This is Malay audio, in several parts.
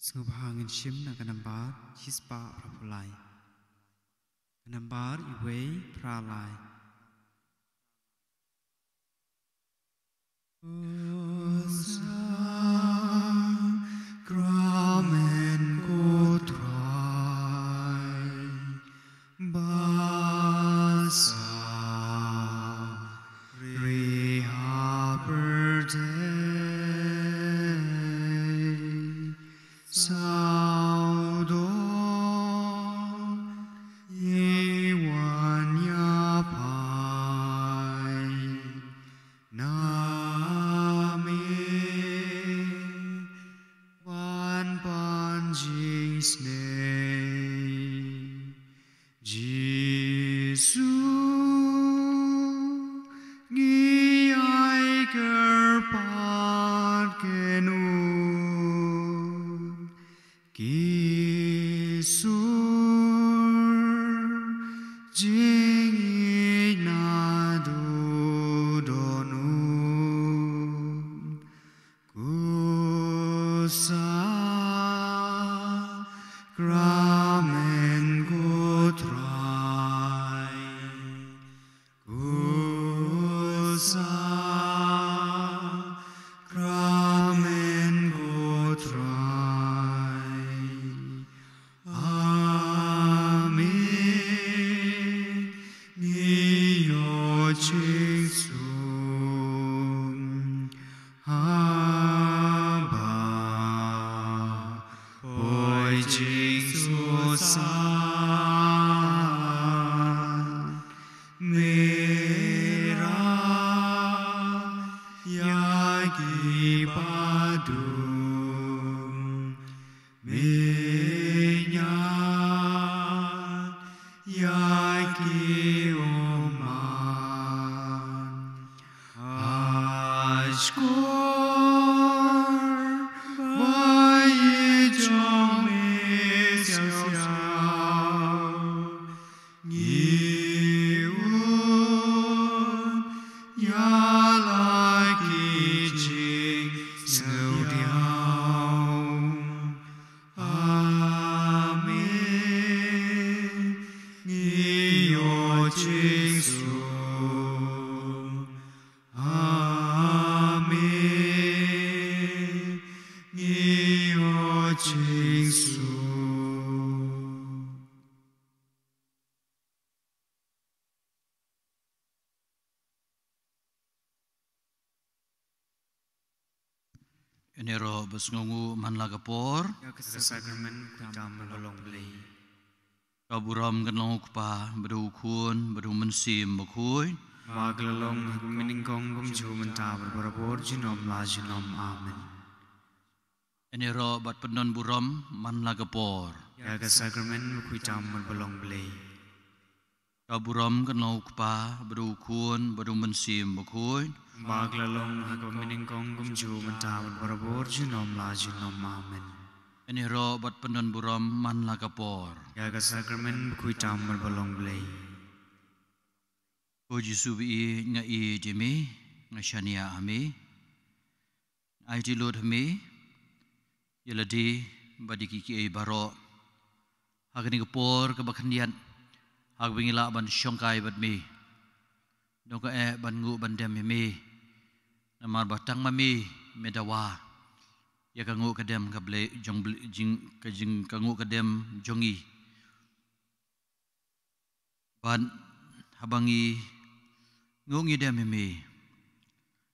Sngubhangin shim na kanambar hispa prapulai. Kanambar iway pralai. Gramen kutrai basa reha berde saudo yewan yapai name wan panjing snei Jesu ngiai kerpat kenun kisur jing nadu donun kusa gramen kutrai kusa gramen kutrai amen ngiyo chingsum haba boy jingsu san mera yagi badum minyak yagi oman ashkor bayi jong me xiao xiao ngiun ya lagi jing sâu diao amen ngiyo jing sum amen ngiyo jing sum Enero besngongu manlagapor ya kesakramen kutam melolong beli kaburam kenlong kupa bedukun bedu mensim bakui maglalong meningkong gumju mentah berbarabor jinom la jinom amen enero bat pendon buram manlagapor ya kesakramen kutam melolong beli kaburam kenlong kupa bedukun bedu mensim bakui maglalong meningkong gumju mentah berbarabor jinom la jinom amen enero bat pendon buram manlagapor ya kesakramen kutam melolong beli Puji subi ngai jemi ngashania ami ai dilud ami yeladi badi kiki baro hagni gapor kabakhandian hagbingila ban syongkai badmi dongka ban ngu bandem mi namar batang mami medawa ya kangu kadem kable jong jing kajing kangu kadem jongi ban habangi ngungi dem mi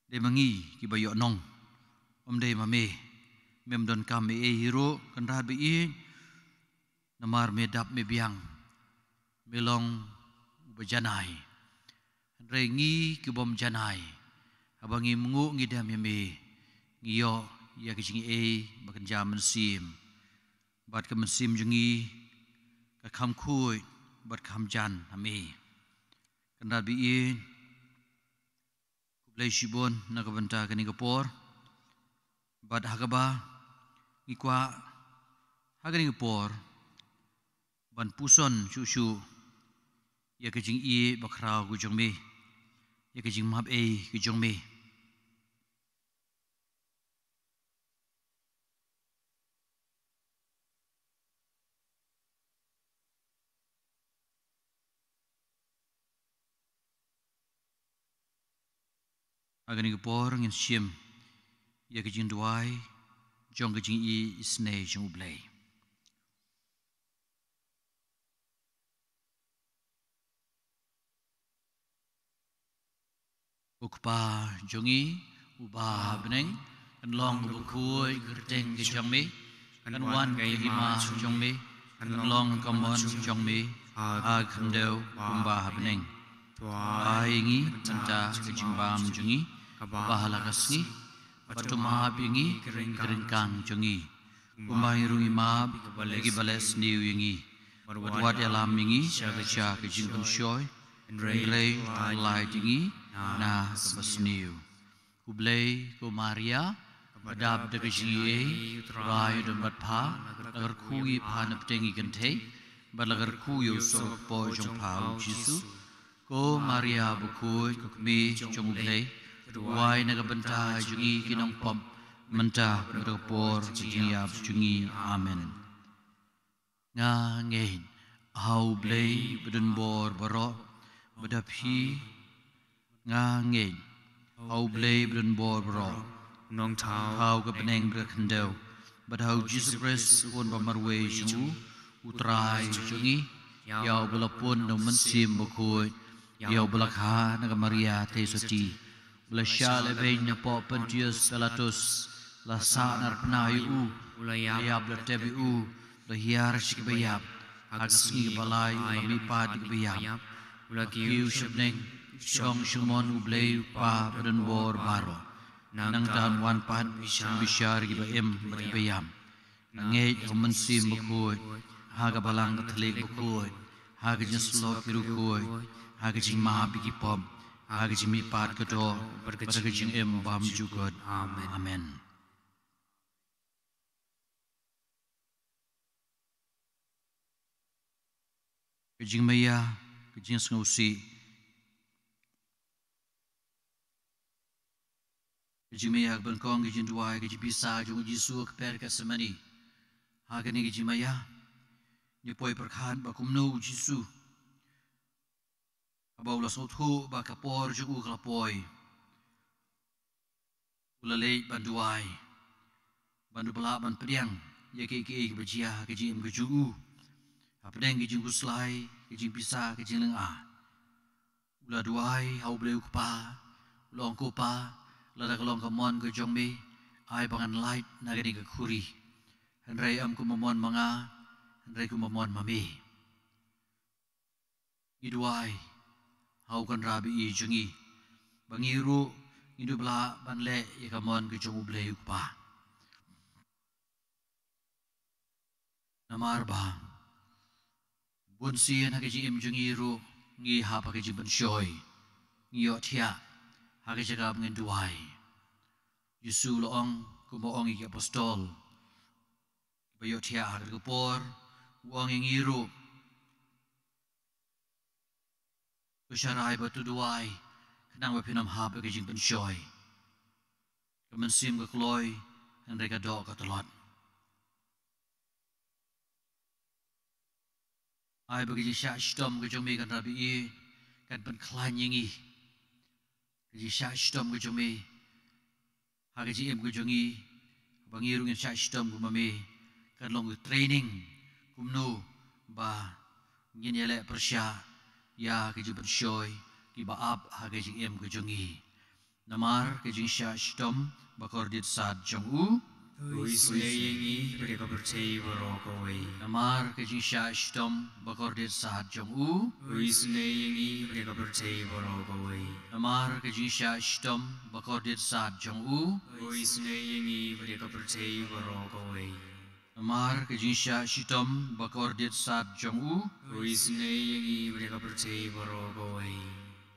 de mangi ki bayo nong de mami mem don kam hero kan rabi i namar medap me biang belong bejanai rengi ki bom janai abangi mengu ngi dem mi ngiyo ya kicing bakan jam sim bat ka mensim jungi ka kham khui bat kham jan ami kan rabi i Kublai shibon na kabanta kani kapor bad hakaba ikwa hagani kapor ban puson shushu ya kajing i bakrau kujong mi ya kajing map kujong mi Agani gapor ngin siem ya kejing duai jong kejing I isne jong ublay. Ukpa jongi uba beneng kan long bukui gerteng ke jong me kan wan ke hima jong me kan long kamon jong me ag hamdeu umba beneng. Aingi tanta kejing bam jongi bahala kasngi batu mahab ingi keringkang jongi umai rungi mahab lagi bales niu ingi wadwad yalam ingi sya kejing pensyoy Rei lai tingi na kabas niu Ublay ko Maria badab de kejing e rai dan batpa lagar kui panap tengi gante balagar kuyo so po jong pau Jisu ko Maria bukui kukmi jong ublay wai nagabanta jungi kinong pom menta berkapor jingiap jungi amen nga ngain hau blay beden bor baro badapi nga ngain hau blay beden bor baro nong tau hau kepeneng berkendau badhau Jesus Christ pun pamarwe jungu utrai jungi yau belapun nong mensim bukui yau belakha naga Maria tesoti Belasya lebih nyapo Pontius Pilatus lasa narpenayu layab letebu lahiar sikbayab agas ngi balay lamipad sikbayab ulakiu syabneng syong syumon ublay pa badan bor baro nang tan wan pan bisyar gibaim sikbayam nangej mensim bukuy haga balang katlik bukuy haga nyeslot kirukuy haga jingma bigipom Haga jimi pat kedo pada kejing bam juga. Amen. Kejing maya, kejing sengusi. Kejing maya bengkong kejing dua, kejing bisa jung Yesus keper kesemani. Haga ni kejing maya, ni poi perkhan bakumno Yesus. Abau la sothu ba kapor jung uklapoi ulalei banduai bandu bala ban pediang ya ke berjia ke jim ke jungu apedeng ke jing kuslai ke jing bisa ke jing lenga ula duai hau bleu kupa long kupa la da long kamon ke jong me ai bangan light na ke ke khuri henrai am ku momon manga henrai ku momon mami iduai hau kan rabi I jungi bangiru indu bela banle ikamon ke jong ublay ukpa namar ba bunsi na ke jim jungiru ngi ha pa ke jim shoy ngi otia ha ke jagab ngin duai Yesu loong kumoong I apostol bayotia ha ke por wong ngiru Usyarai batu duai kenang bapinam hab ke jing pensyoy kemensim ke kloy dan mereka dok ke telot ai bagi jing syak stom ke jong me kan rabi I kan pen klan yingi ke jing syak stom ke jong me ha ke jing ke jong I bangirung yang syak stom ke mame kan long training kumno ba ngin yele persya ya ke jing persyoy ki baab ha ke jing ke jongi namar ke jing sya stom bakor dit sad jong u Uisneingi mereka percaya berokoi. namar ke jing sya stom bakor dit sad jong u Uisneingi mereka percaya berokoi. namar ke jing sya stom bakor dit sad jong u Uisneingi mereka percaya berokoi. namar ke jing sya stom bakor dit sad jong u Uisneingi mereka percaya berokoi.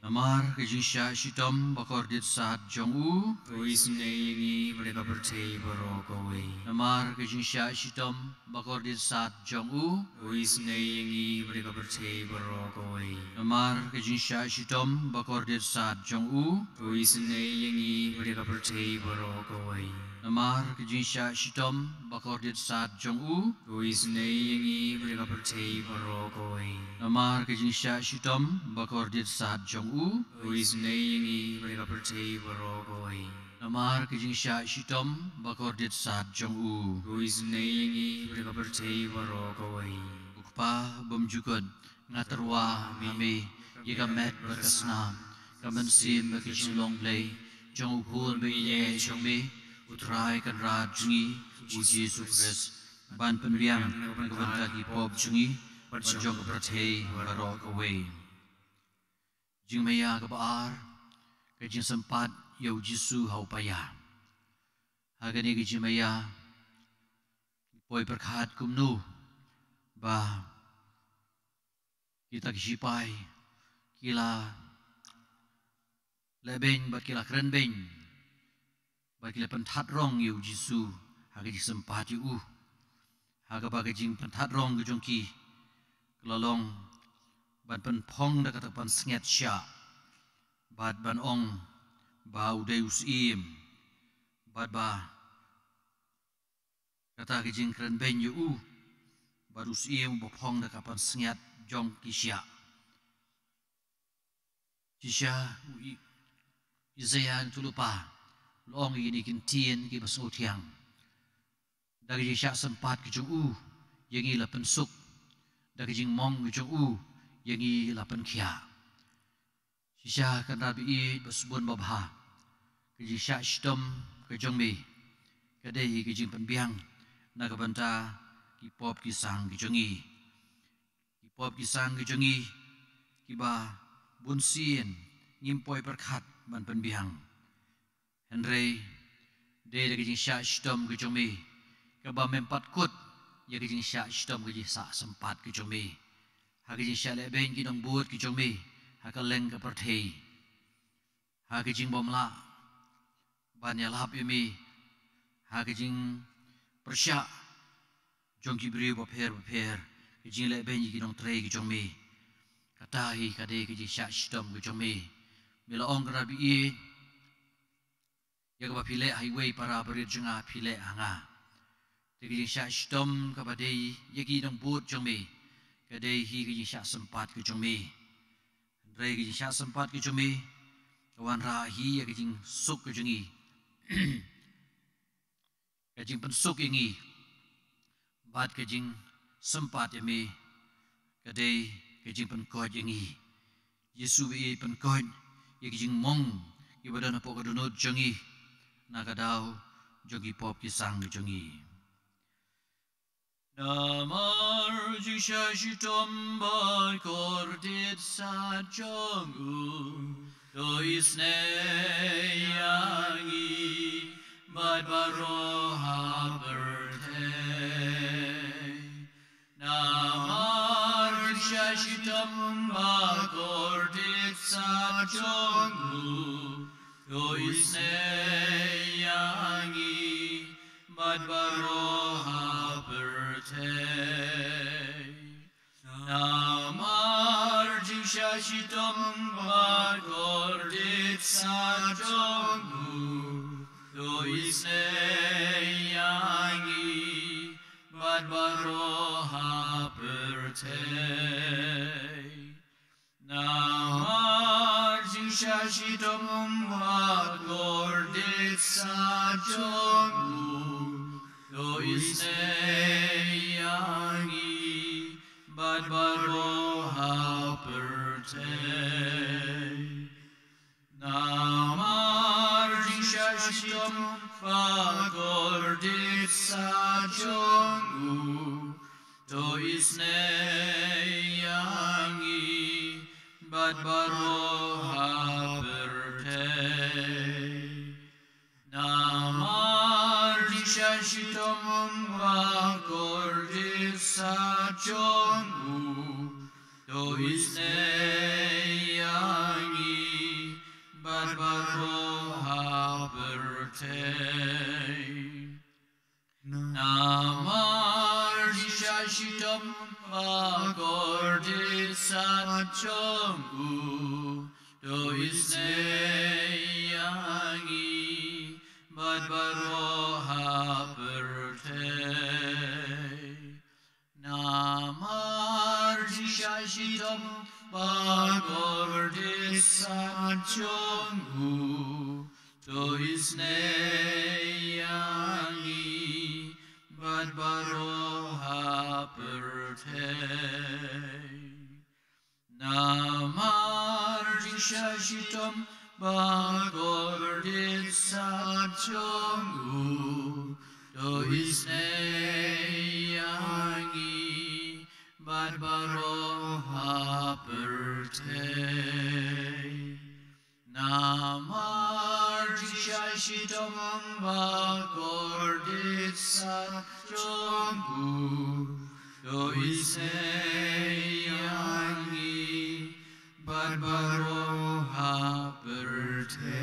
namar ke jing sya stom bakor dit sad jong u Uisneingi mereka percaya berokoi. namar ke jing sya stom bakor dit sad jong u Uisneingi mereka percaya berokoi. namar ke jing sya stom bakor dit sad jong u Uisneingi mereka percaya berokoi. Namar kejinsya shitom bakordit saat jong u. Tuis nei yangi mereka percaya barokoi. Namar kejinsya shitom bakordit saat jong u. Tuis nei yangi mereka percaya barokoi. Namar kejinsya shitom bakordit saat jong u. Tuis nei yangi mereka percaya barokoi. Ukpa bumjukun ngaterwa mami yikamet berkesnam kamensim bekijulong play jong ukul beye jong me utrai kan rajungi uji sukses ban penriang kebentak hip-hop jungi berjong bertei barok away jing maya kebaar kejing sempat yau jisu hau payah hagani kejing maya poi berkat kumnu ba kita kisipai kila lebeng bat kila keren beng bat kila pentat rong yu jisu haga sempat yu haga baga jing pentat rong ke jongki kelalong bat pen pong da kata pan senget sya bat ban ong bau deus im bat ba kata ke jing keren beng yu bat us im bopong da kapan senget jong kisya Isaiah tulupa long ini kintien ki baso tiang dari syak sempat ke jong yang ila pensuk dari jing mong ke jong yang ila penkia sisya kan rabi i basbun babha ke syak stom ke jong me kadai ke jing penbiang na ka banta ki pop ki sang ki jongi ki pop ki sang ki jongi ki ba bunsien ngimpoi berkat ban penbiang Henry de de kijing syak stom ke jong me ka ba mempat kut ya kijing syak stom ke sa sempat ke jong me ha kijing syak le beng ki dong buat ke jong me ha ka leng ka perthei ha kijing bomla ban ya lap yumi ha kijing persyak jong ki bri ba pher kijing le beng ki dong trei ke jong me katai kade kijing syak stom ke jong me mila ong rabi i ya ka pile highway para berit jenga pile anga tegi syak stom ka badai ya ki dong but jong me kadai hi ki syak sempat ke jong me rei ki syak sempat ke jong me kawan ra hi ya ki jing suk ke jengi ka jing pensuk ingi bat ke jing sempat ya me kadai ke jing penkoj ingi Yesu be penkoj ya ki jing mong ki badana pok donot jengi nakadaw jogi pop ki sang jongi namar jisha shitom ban kordit sa jongu do isne yangi bad baro haberte namar jisha shitom ban kordit sa jongu do isne yangi bad baro haberte namar jisha shitom bad kordit sa jongu do isne yangi bad baro haberte namar jisha shitom bad kordit sa jongu do isne yangi bad baro haberte namar jisha shitom bad kordit sa jongu do isne yangi bad baro haberte namar jisha shitom bad kordit sa jongu do isne yangi bad baro haberte namar jisha shitom bad kordit sa jongu do isne yangi bad bad baroha perte namar jishashidam bagordisachongu to isneyangi bad baroha perte namar jishashidam bagordisachongu to isneyangi bad baroha perte namar jishashidam bagordisachongu to isneyangi bad baroha perte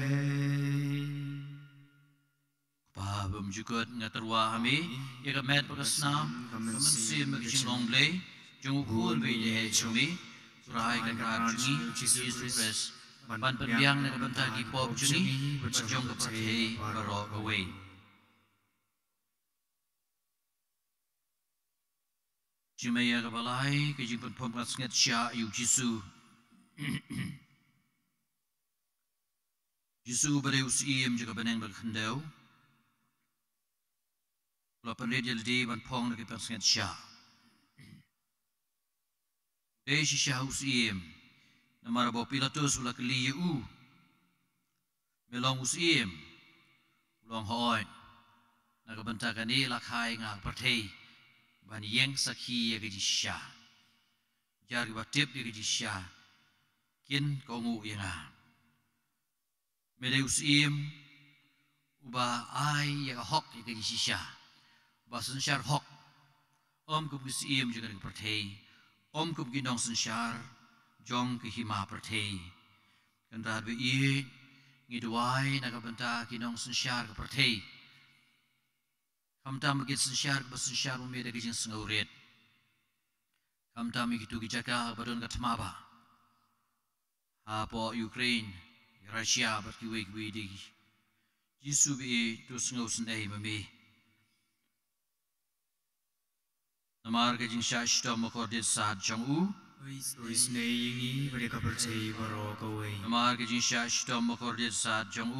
Pabum jukut ngatarwa hami ya kamet pakasnam kamansim magijinglong blay jung ukul bay de chumi surai kan rab jungi Jesus Christ ban panbiang na kabantagi pop jungi bajong kapathe barok away Jumaya kabalai kajing panpom kasngat sya yu Jisu Jisu badai usiem jaga baneng berkhendau Lapan dia di panpong na kapasngat sya Dei si sya usiem Namara bawa Pilatus ulah keliya Melong usiem Ulang hoin Nakabantakan ni lakhai ngak partei Ban yang sakhi ya gaji sya Jar batip ya gaji sya Kin kongu yang Mede usiem Uba ai ya hok ya gaji sya Basun syar hok Om kup usiem juga gaji partei Om kup ginong sensyar Jong ke hima partei Kan rabi iye Ngiduai nakabanta ginong sensyar ke partei Kamtam bukit sensyar ke sensyar umeda gijing sengauret Kamtam ikitu gijaka badon katmaba Apo Ukraine Russia berkiwe di Jisu bi tu sengau sendai mami Namar gijing syashta makordit saat jong Isne yingi mereka percaya barok away. Namar gijing syashta makordit saat jong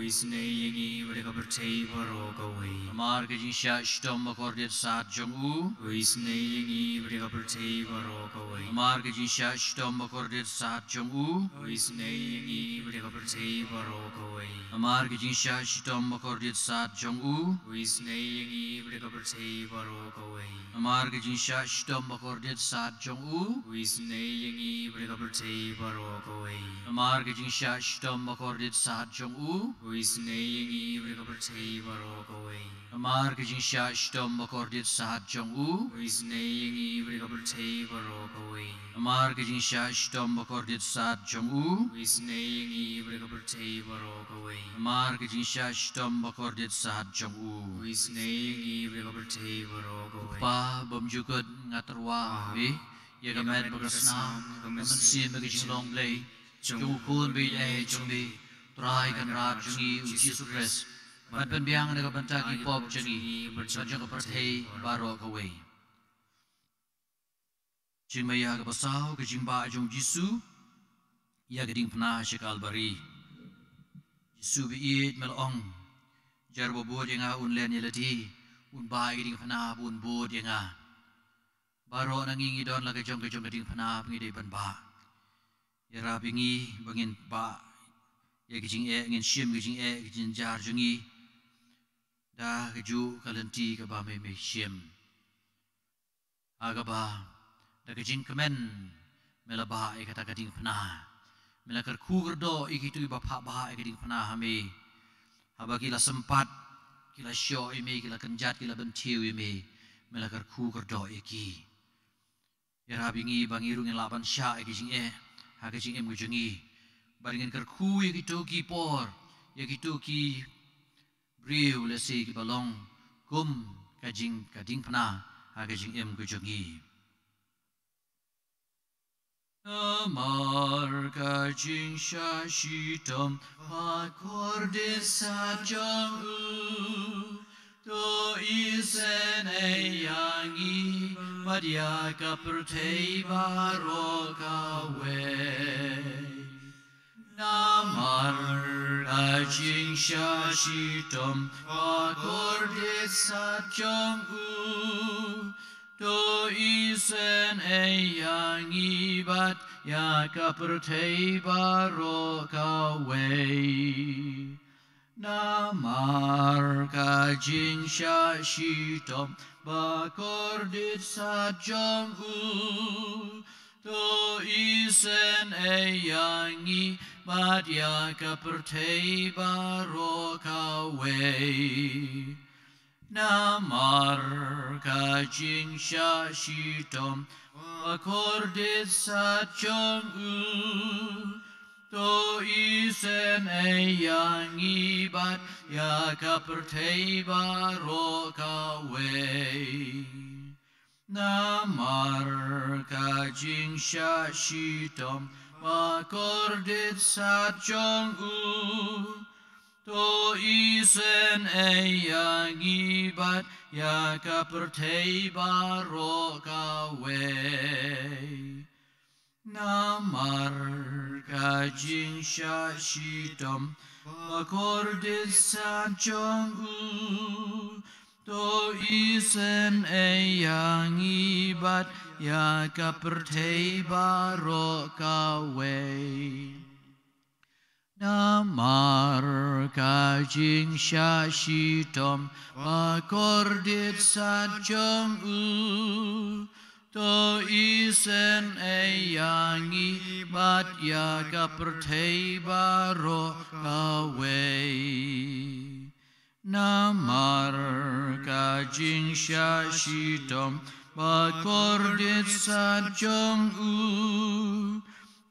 Isne yingi mereka percaya barok away. Namar gijing syashta makordit saat jong Isne yingi mereka percaya barok away. Namar gijing syashta makordit saat jong Isne yingi mereka percaya barok away. Namar gijing syashta makordit saat jong Isne yingi mereka percaya barok away. Namar gijing syashta makordit saat jong Isne yingi mereka percaya barok away. Namar gijing syashta makordit saat jong Isne yingi mereka percaya barok away. Namar gijing syashta makordit saat jong Isne yingi mereka percaya barok away. Namar gijing syashta makordit saat jong Isne yingi mereka percaya barok away. Namar gijing syashta makordit saat jong Isne yingi mereka percaya barok away. Pa bamjukut ngatarwa be ya gamet bagasnam kamansim magijing long blay jung kun be de chumi trai kan rab jungi Jesus Christ ban panbiang na kabantagi pop jungi bajong kapathe barok away Jimaya kapasaw kajing ba jong Jisu ya gading pna si Kalbari Jisu biit melong jarbo bod yang unlen yelati un ba gading pna bun bod yang baro nangingi don la kajong gading pna ngide ban ba ya rabingi bangin ba ya kajing ngin sim kajing jar jungi da kaju kalanti ka ba me sim aga ba da kajing kemen melaba kata gading pna melakar kurdo ikitu iba pa ba gading pna hame haba kila sempat kila syo ime kila kenjat kila bentiu ime melakar kurdo iki ya rabingi bangiru ngin laban sya kajing ha kajing gujungi baringin karku ikitu ki por ikitu ki briu lesi ki balong kum kajing pna ha kajing gujungi Amar ka jing sha shi tom pa kor de sa jong u to isen e yang i madya ka prtei baro ka we Namar ka jing sha shi tom pa kor de sa jong u to isen e yang i bat ya ka prtei baro ka we Namar ka jing sha shi tom ba kor dit sa jong u to isen e yang i bat ya ka prtei baro ka we Namar ka jing sha shi tom ba kor dit sa jong u to isen e yang i bat ya ka prtei baro ka we Namar ka jing sha shi tom ba kor dit sa jong u to isen e yang i bat ya ka prtei baro ka we Namar ka jing sha shi tom ba kor dit sa jong u to isen e yang i bat ya ka prtei baro ka we Namar ka jing sha shi tom ba kor dit sa jong u to isen e yang i bat ya ka prtei baro ka we Namar ka jing sha shi tom ba kor dit sa jong u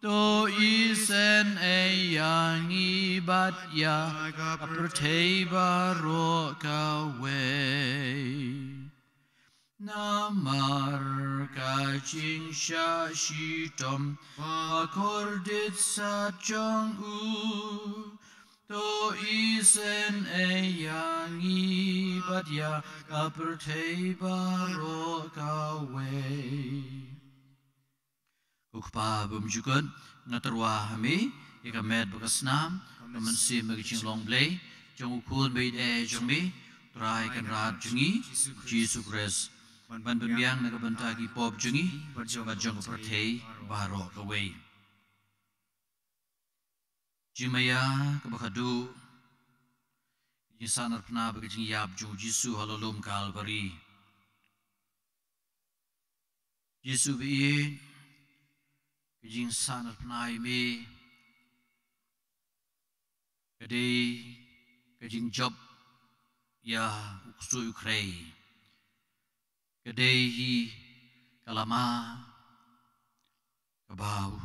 to isen e yang i bat ya ka prtei baro ka we Namar ka jing sha shi tom ba kor dit sa jong u to isen e yang i bat ya ka prtei baro ka we Ukpa bumjukan ngatarwa hami ika med bakasnam kamansi magicing long play jong ukul bait e jong mi try kan rat jungi Jesus Christ ban pembiang nagabantagi pop jungi bajong prtei baro kawe jimaya kabakadu yisanar pna bagijing yab jong Jesus halolum kalvari Jesus bi Kajing sanat penai me kadai kajing job ya uksu ukrai kadai hi kalama kabau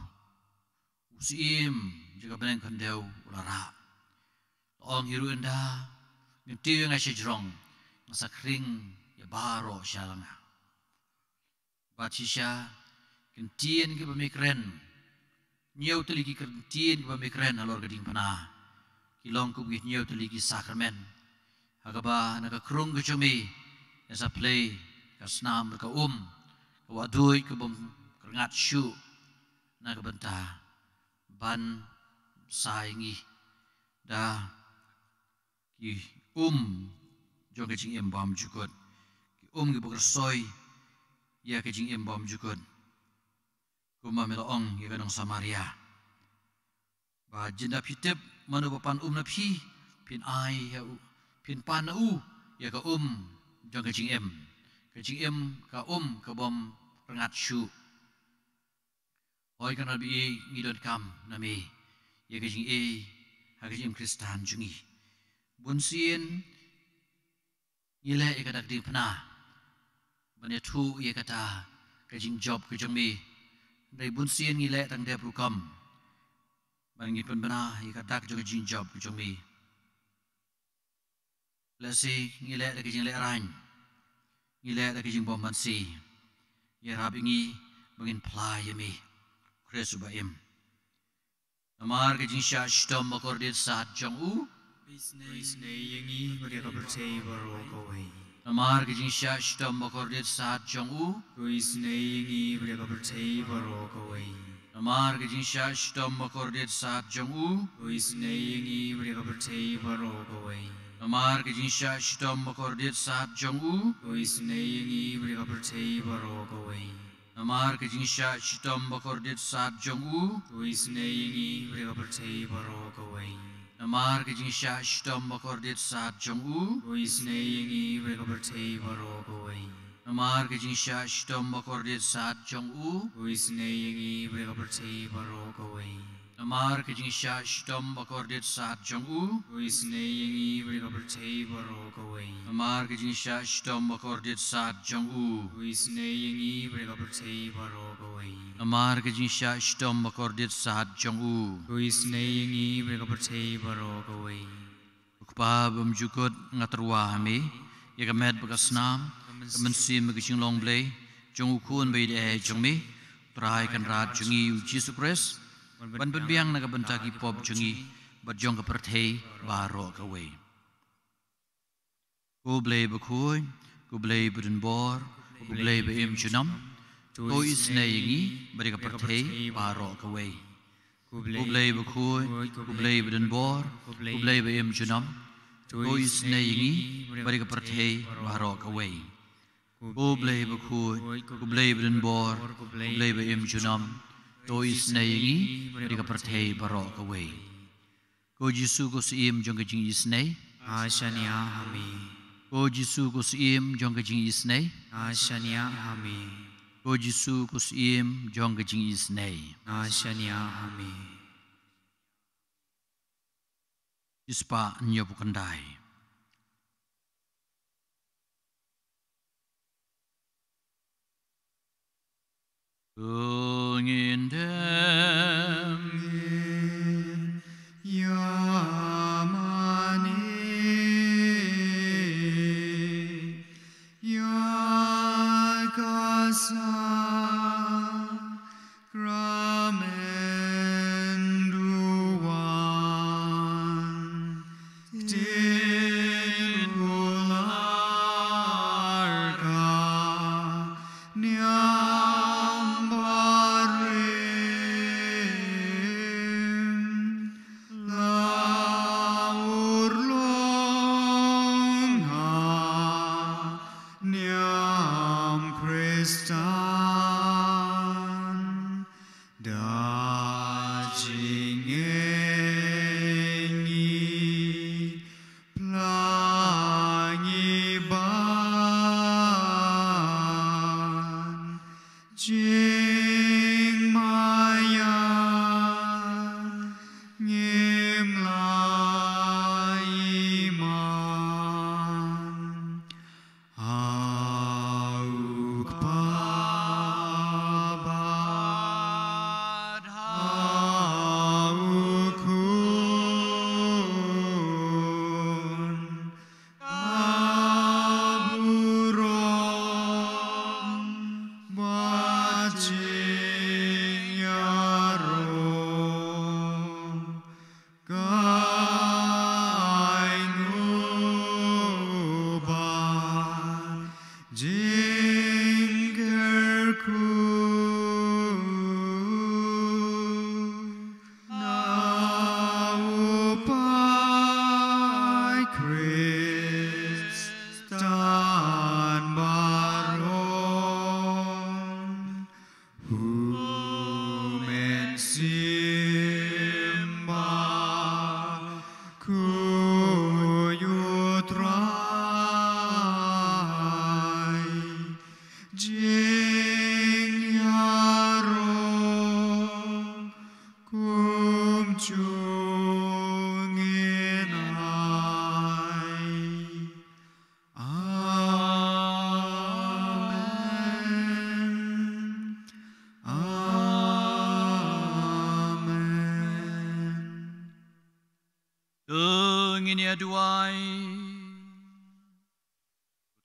usim jika benang kandau ulara ong hiru enda ngetiu ngasih jerong ngasakring ya baro shalanga bacisha kentien ke pemikren nyau teliki kentien ke pemikren halor gading panah kilong ku gih nyau teliki sakramen hagaba naga krung ke cumi esa play ka snam ka ka wadui ke bom kerngat syu naga benta ban saingi da ki jong ke jing embam jukut ki ke bersoi ya ke jing embam jukut Kuma meloong ya kadang Samaria. Ba jinda pitep manu papan na phi pin ai ya pin pan na ya ka jong ka jing em. Ka jing em ka ka bom rengat shu. Hoi kan rabi ngidon kam na me ya ka jing ha ka jing Kristan jungi. Bunsien ngile ya kadak di pena. Banetu ya kata ka jing job ka jong me dari bunsien ngile tang dia prukam bangi pun bena ikatak juga jin job kujong mi lasi ngile lagi jing le rain ngile lagi jing bom bansi ya rabingi bangin play mi Kres ubaim. Namar ke jinsha shtom makordit saat jong u. Isnei mereka percaya barokaway. Namar ke jinsha shtom makordit saat jong u. Isnei mereka percaya barokaway. Namar ke jinsha shtom makordit saat jong u. Isnei mereka percaya barokaway. Namar ke jinsha shtom makordit saat jong u. Isnei mereka percaya barokaway. Namar ke jinsha shtom makordit saat jong u. Isnei mereka percaya barokaway. Namar ke jinsha shtom makordit saat jong u. Isnei mereka percaya barokaway. Namar ke jinsha shtom makordit saat jong u. Isnei mereka percaya barokaway. Namar ke jinsha shtom makordit saat jong u. Isnei mereka percaya barokaway. Namar ke jinsha shtom makordit saat jong u. Isnei mereka percaya barokaway. Namar ke jinsha shtom makordit saat jong u. Isnei mereka percaya barokaway. Ukpa bumjukut ngaterwa hame. Yagamed bagasnam. Kemensim magijing long blay. Jong ukun bayde jong me. Terahay kan rat jongi Jesus Christ. Ban benbiang nagabantagi pop jongi. Bat jong kapertay baro kaway. Kublay bakuy. Kublay budenbor. Kublay baim junam. To isnei bari kapertay baro kaway. Kublay bakuy. Kublay budenbor. Kublay baim junam. To isnei bari kapertay baro kaway. Kublay bakuy. Kublay budenbor. Kublay baim junam. To isnei bari kapertay baro kaway. Ko Jisu ko siim jong kajing isnei. Ashania hami. Ko Jisu ko siim jong kajing isnei. Ashania hami. Ko Jisu ko siim jong kajing isnei. Ashania hami. Ispa nyo pukandai. Kungin dem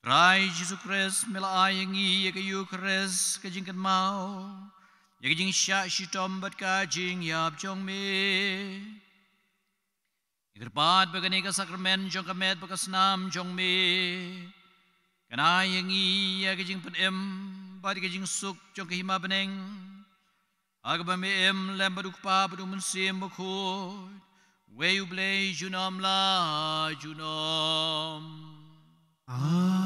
Rai Jesus Christ mela ayangi kayu Christ kajingkan mau ya jing sya shitom bat ka jing yap jong me ikerpat bagani ka sakramen jong kamet bakasnam jong me kana yangi ya jing penem bat ka jing suk jong kahima beneng agba me em lembaduk pa badu mensim bakut we you blay junom la junom. Amen.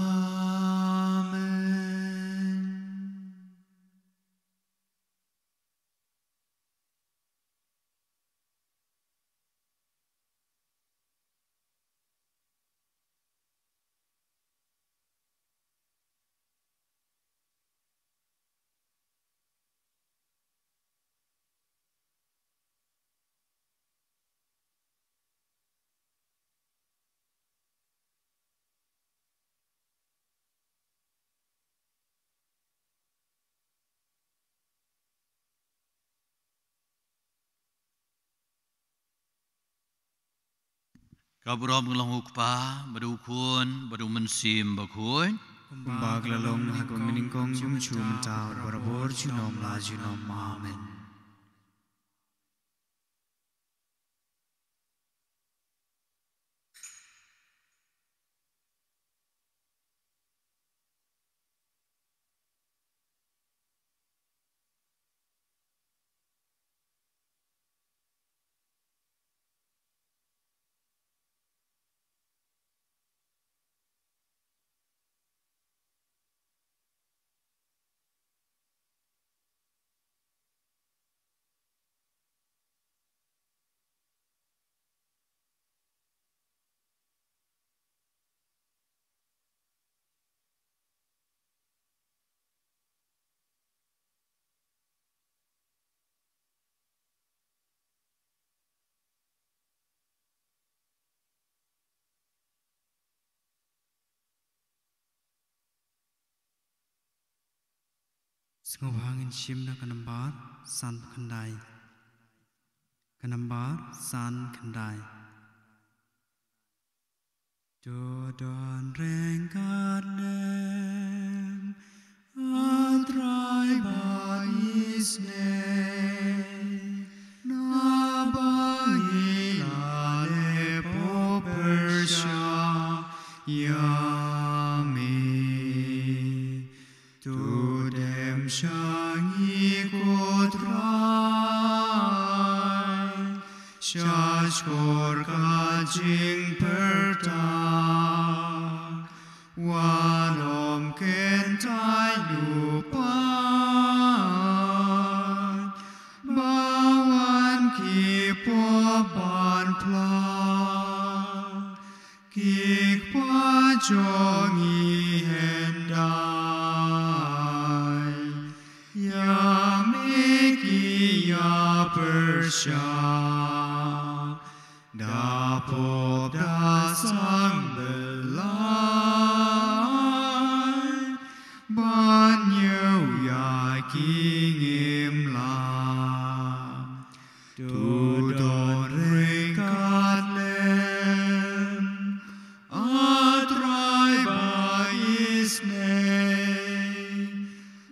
Kaburam ngelong ukpa badu kun badu mensim bakun Kumbag lalong hagong miningkong gumchu mentawar barabor junom la junom. Amen. Sengobhangin shimna kanambar san khandai. Kanambar san khandai. Dodon rengkat lem atrai baisne nabangi lale popersha yami tudem shangi kotrai shashkor kajing pertak wanom kentai lupan bawan kipoban plak kikpa jongi hendai yamiki ya persyak dapop dasang belai banyau yaking imlam tudon rekat lem atrai baisne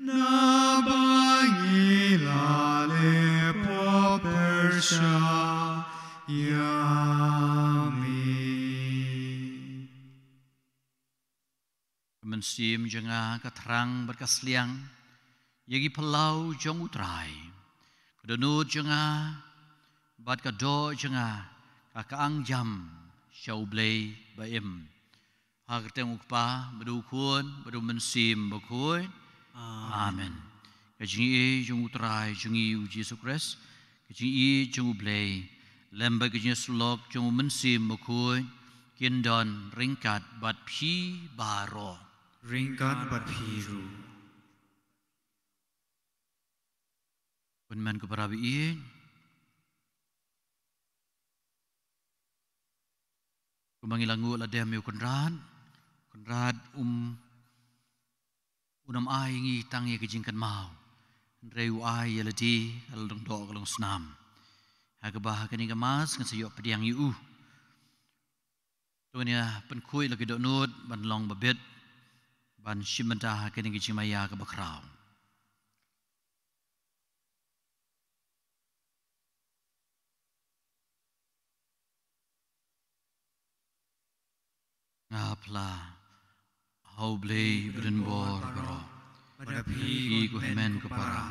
nabangi lale popersya mensim jenga katrang berkasliang yagi pelau jong utrai kedonut jenga bat kado jenga kakaang jam syaublei baim hagteng ukpa bedukun bedu mensim bakun amen kajingi jong utrai jengi uji sukres kajingi jong ublei lemba kajingi sulok jong mensim bakun kindon ringkat bat pi baro ringkat bat piru Kunman kuparabiin kumangilangu ladem yu kunrad unam ai ngi tangi kejingkan mau reu ai yaladi kalong do kalong senam hagabah kani gamas ngasayok pediang yu tuanya penkui lagi dok nut ban long babet ban shimenta kani kejing maya ke bakrau ngapla hau blei brenbor bro pada pi ku hemen ku para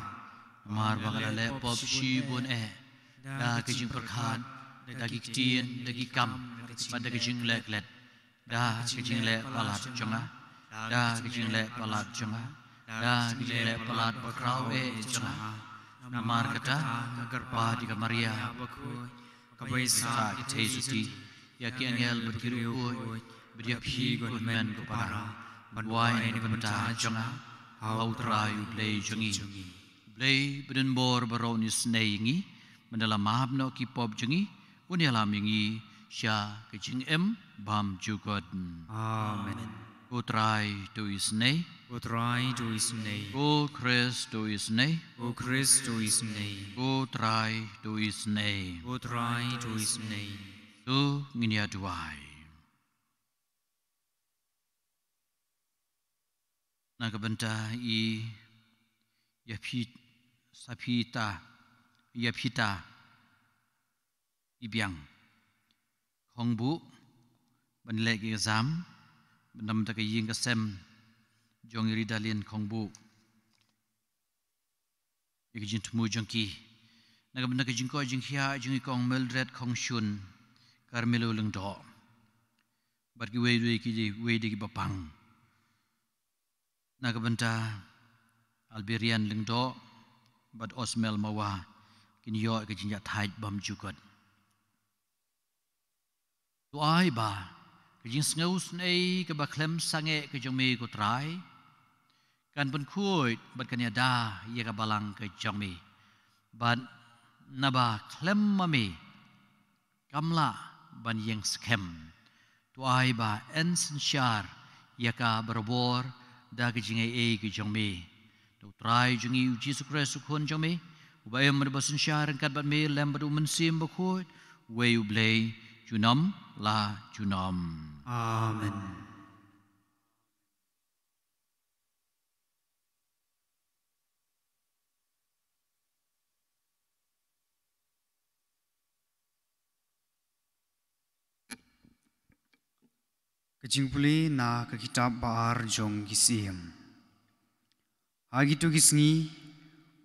mar bagala le pop shi bun da ke jing perkhan da gi tien da gi kam pada ke jing lek let da ke jing le palat jonga da ke jing le palat jonga da ke jing le palat bakrau jonga namar kata gerpa di Maria kabaisa ki tesuti ya ki angel berkiru beria pi ku hemen ku para banwai ni benta jonga hau trayu blei jongi blei beden bor baroni sneingi mendalam mahab no ki pop jongi unialam ingi sya kejing bam jugod amen o trai to isnei o trai to isnei o Christ to isnei o Christ to isnei o trai to isnei o trai to isnei tu nginia duai na kabenta I yapit sapita yapita ibiang khongbu ban legi exam benam ta ying kasem jong ridalin khongbu ikijin tumu jongki na kabenta ka jingko jingkhia jingi kong meldred khongshun karmelo lengdo bat ki we de ki bapang na kabenta alberian lengdo bat osmel mawa kin yo ke jinja thai bam jukot tu ai ba ke jing sngus nei ke ba klem sange ke jong me ko trai kan pun khuoi bat kan ya da ye ka balang ke jong me bat naba klem ma me kamla ban yeng skem tu ai ba en sinchar ye ka berbor da ke jing ai ke jong me tu trai jong I Jesus Christ kon jong me ubayam merbasun syar kat bat me lem badu mensim bakut we ublei junam la junam amen Kejingpuli na ke kitab baar jong gisim. Hagitu gisngi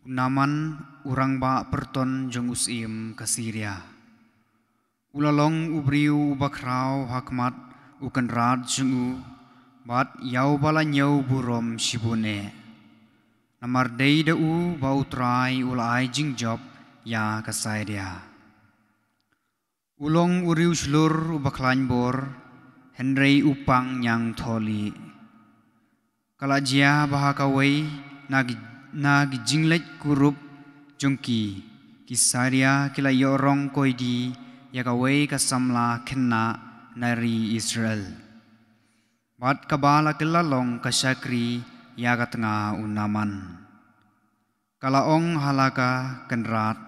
unaman urang ba perton jong usim ke Syria. Ulalong ubriu ubakrau hakmat ukan rad jong u bat yau bala nyau burom shibune. Namar dei da u bau trai ulai jing job ya ke Syria. Ulong uriu slur ubaklan bor Henry upang yang tholi. Kalajia bahakawai nagi jinglet kurup jongki kisaria kila yorong koidi yakawai kasamla kena nari Israel. Bat kabala kilalong kasakri yakatanga unaman. Kalaong halaka kenrat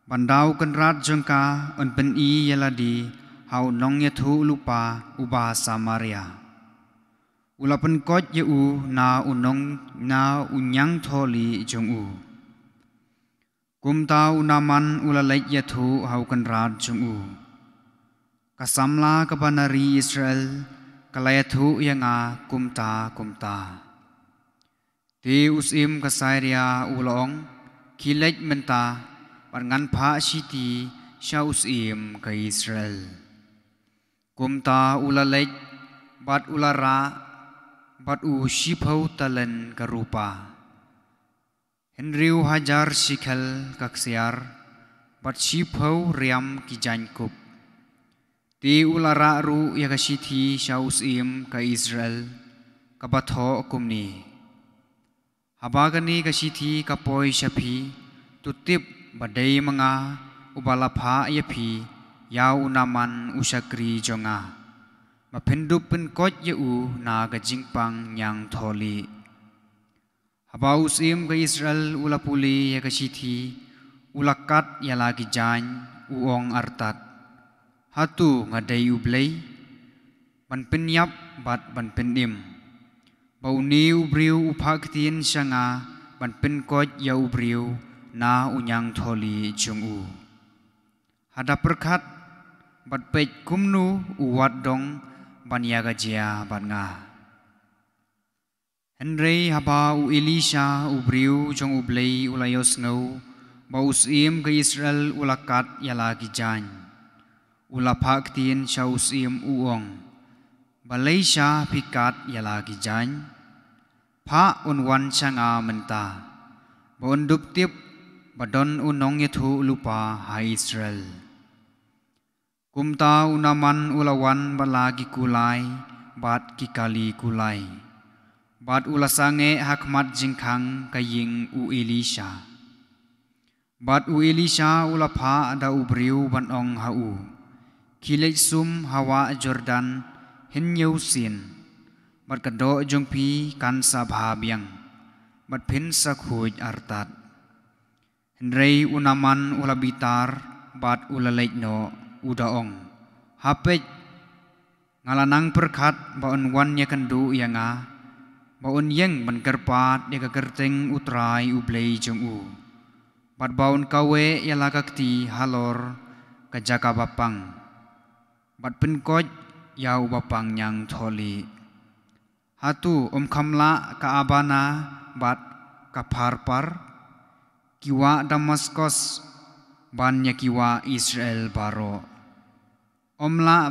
bandau kenrat jongka unpen I yaladi hau nong ya thu lupa uba Samaria. Ulapan kot ya u na unong na unyang tholi jong u. Kumta unaman ulalait ya thu hau kan rad jong u. Kasamla kabanari Israel kalaya thu ya nga kumta. Ti usim kasairia ulong kilait menta pangan pha siti sya usim ka Israel. Kumta ulalait bat ulara bat u shipau talen karupa. Henriu hajar sikhel kaksiar bat shipau riam kijankup. Ti ulara ru ya kasithi syausim ka Israel kabatho kumni. Habagani kasithi kapoi syapi tutip badai mga ubalapha yapi Yau naman usakri jonga. Mapendupin kot yau na gajingpang yang tholi. Habausim ke Israel ulapuli ya kasithi ulakat ya lagi jan uong artat. Hatu ngadai ublay ban penyap bat ban penim. Bau ni ubriu upaktin syanga ban penkot ya ubriu na unyang tholi jungu. Hada perkat bat pej kumnu uwat dong banyaga jia banga Henry haba u Elisha ubriu jong ublei ulayos ngau ba usim ke Israel ulakat yalagi jan ulapak tin sya usim uong Malaysia pikat yalagi jan pa unwan changa menta bondup tip badon unong yathu lupa ha Israel kumta unaman ulawan balagi kulai bat kikali kulai bat ulasange hakmat jingkang kaying u Elisha bat u Elisha ulapa ada ubriu banong hau kilai sum hawa Jordan hinyau sin bat kado jongpi kan sabhabyang bat pin sakhuj artat Henry unaman ulabitar bat ulalaitno udaong hapej ngalanang perkat baon wan ya kendu yanga baon yeng ban kerpat ya kerteng utrai ublei jong u bat baon kawe ya lagakti halor kajaka bapang bat penkoj yau bapang yang tholi hatu kamla ka abana bat kaparpar kiwa Damaskus ban ya kiwa Israel baro omla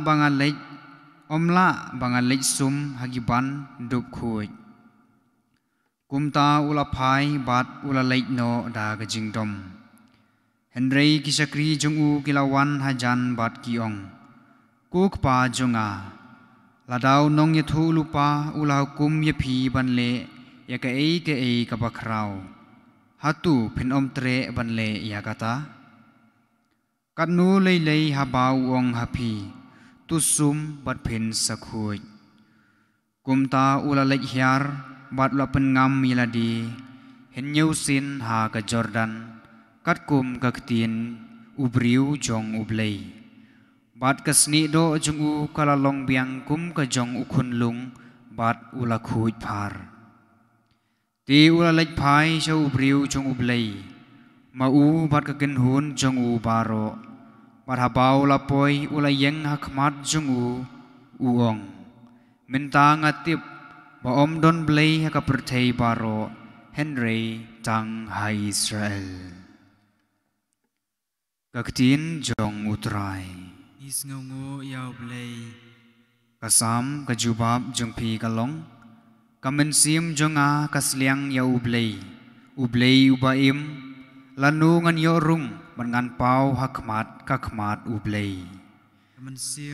bangalej sum hagiban dup khuj kumta ulapai bat ulaleit no da gajingdom Henry kisakri jungu kilawan hajan bat kiong kuk pa junga ladau nong yathu lupa ulau kum yapi banle ya ke ei kabakrau hatu pin tre banle ya kata Kanu lei habau wong hapi tusum bat pin sakhuj kumta ulalek hiar bat lapen ngam miladi henyau sin ha ka Jordan kat kum kaktin ubriu jong ublei bat kasni do jong u kalalong biang kum ka jong ukun lung bat ulakhuj par ti ulalek phai sha ubriu jong ublei mau bat kaken hun jong u baro bat habau lapoi ulayeng hakmat jong u uong minta ngatip ba om don blei ka perthei baro Henry tang hai Israel kaktin jong utrai is ngongo yau blei kasam kajubab jong pi kalong kamensim jong a kasliang ya ublei ubaim lanu ngan yo rung ngan pau hakmat kakmat ublei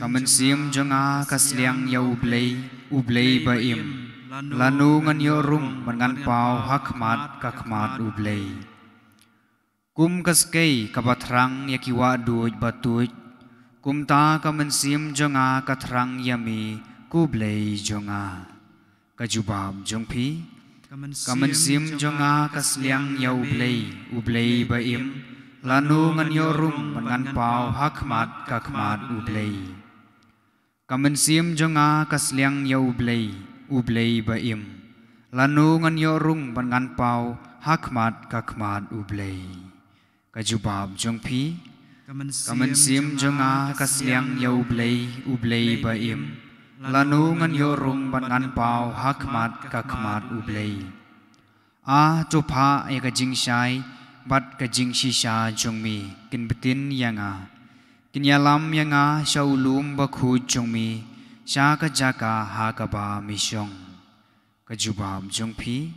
kamensim jong a kasliang ya ublei baim lanu ngan yo rung ngan pau hakmat kakmat ublei kum kaskei kabatrang yakiwa duj batuj kumta kamensim jong a katrang yami kublei jong a kajubab jong pi kamensim jong a kasliang ya ublei baim lanu ngan yo rum ngan pau hakmat kakmat ublei kamensim jong a kasliang ya ublei baim lanu ngan yo rum ngan pau hakmat kakmat ublei kajubab jong pi kamensim jong a kasliang ya ublei baim lanu ngan yo rum ngan pau hakmat kakmat ublei a topa ya kajing shai bat kajing shisha jongmi kin betin yanga kin yalam yanga shaulum bakhu jongmi sha ka jaka ha ka ba misyong kajubab jongpi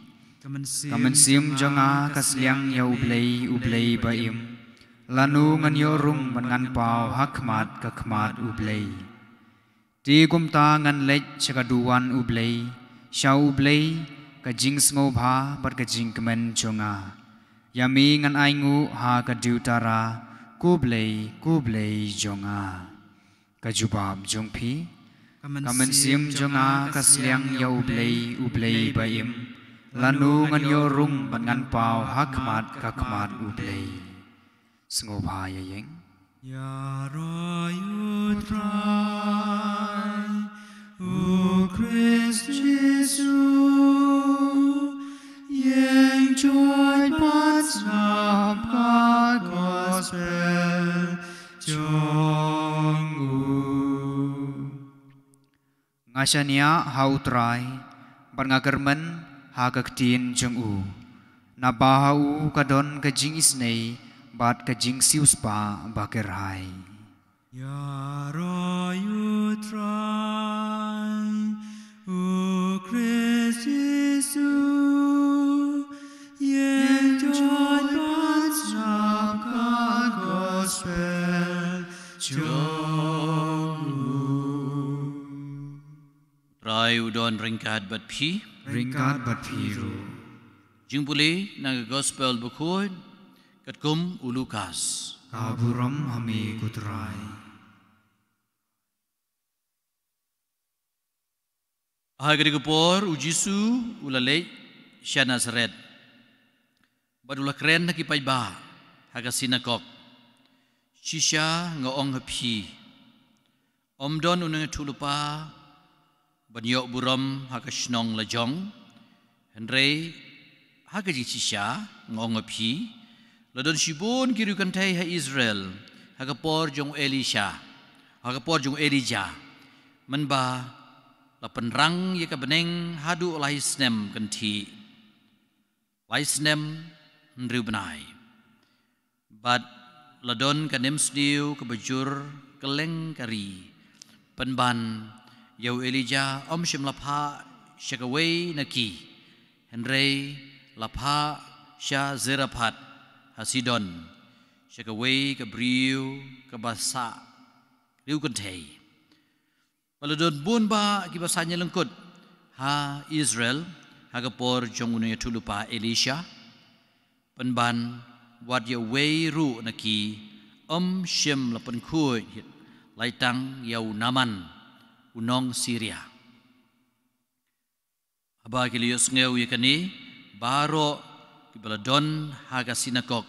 kamensim jong a kasliang ya ublei baim lanu ngan yo rum ngan pau hakmat kakmat ublei ti kumta ngan lech chakaduan ublei sha ublei kajing sngoba bat kajing kemen jonga yami ngan aingu ha kadiutara kublei jonga kajubab jongpi kamensim jonga kasliang ya ublei baim lanu ngan yo rum ngan pau hakmat kakmat ublei sngoba yeng ya royutrai o Christ Jesus yang joy pats up God gospel jong u Asyania hautrai barngagermen hagaktin jeng'u. Nabahau kadon kajing isnei bat kajing siuspa bakerhai. Ya royu trai o Christ Jesu yen joy pats God gospel Rai udon ringkat bat pi Ringkat bat piru. jing puli naga gospel bukun kat kum ulukas Kaburam hami kutrai. Hagari kupor ujisu ulalei sya Nazaret badula keren haki paiba haga sinagog shisha ngaong hapi omdon unang tulupa banyok buram haga shnong lajong henrei haga ji shisha ngaong hapi ladon shibun kiru kantai ha Israel haga por jong Elisha haga por jong Elijah menba la penrang ye ka beneng hadu lai snem kanti lai snem nriu benai bat ladon kanem sniu ke bajur keleng kari penban yau Elijah om shim lapha shakaway naki henrei lapha sha zeraphat hasidon shakaway ke briu ke basa riu kantei Paladon bun ba kibasanya lengkut ha Israel hagapor jong unya tulupa Elisha penban wat ya wei ru naki shim lapan khui laitang yau naman unong Syria aba kilios ngeu yakani baro kibaladon haga sinagog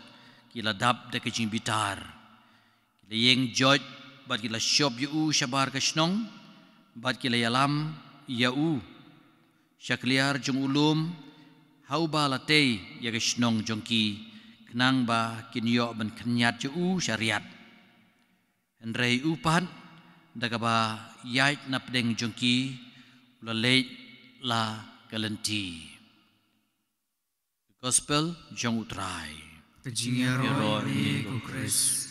kiladap de kejing bitar kiliyeng joj bat kila shop yu shabar kashnong bat kila yalam yau syakliar jong ulum hau ba latei ya geshnong jongki kenang ba kinyo ban kenyat ju syariat henrei upan daga ba yait napdeng jongki laleit la galenti gospel jong utrai Kajing yaro ni ko Chris.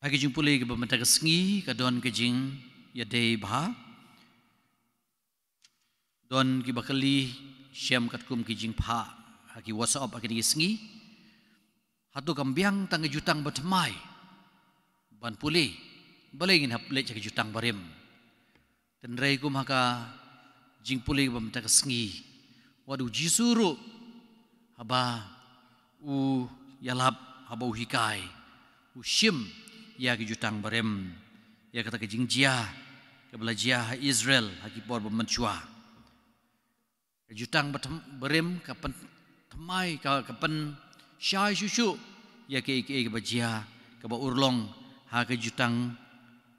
Hagi jing pulih ke pemerintah kesengi ke don kejing ya day bah don ki bakali syam kat kum kejing pha hagi WhatsApp hagi kesengi hatu kambiang tang jutang batmai ban pulih balengin hap lech hagi jutang barim dan rai kum haka jing pulih ke pemerintah kesengi wadu jisuru haba u yalap haba u hikai u shim ya ke jutang barem ya kata ke jingjia ke belajia Israel haki por bermencua ke jutang barem kapan temai kapan syai susu ya ke bajia ke ba urlong ha ke jutang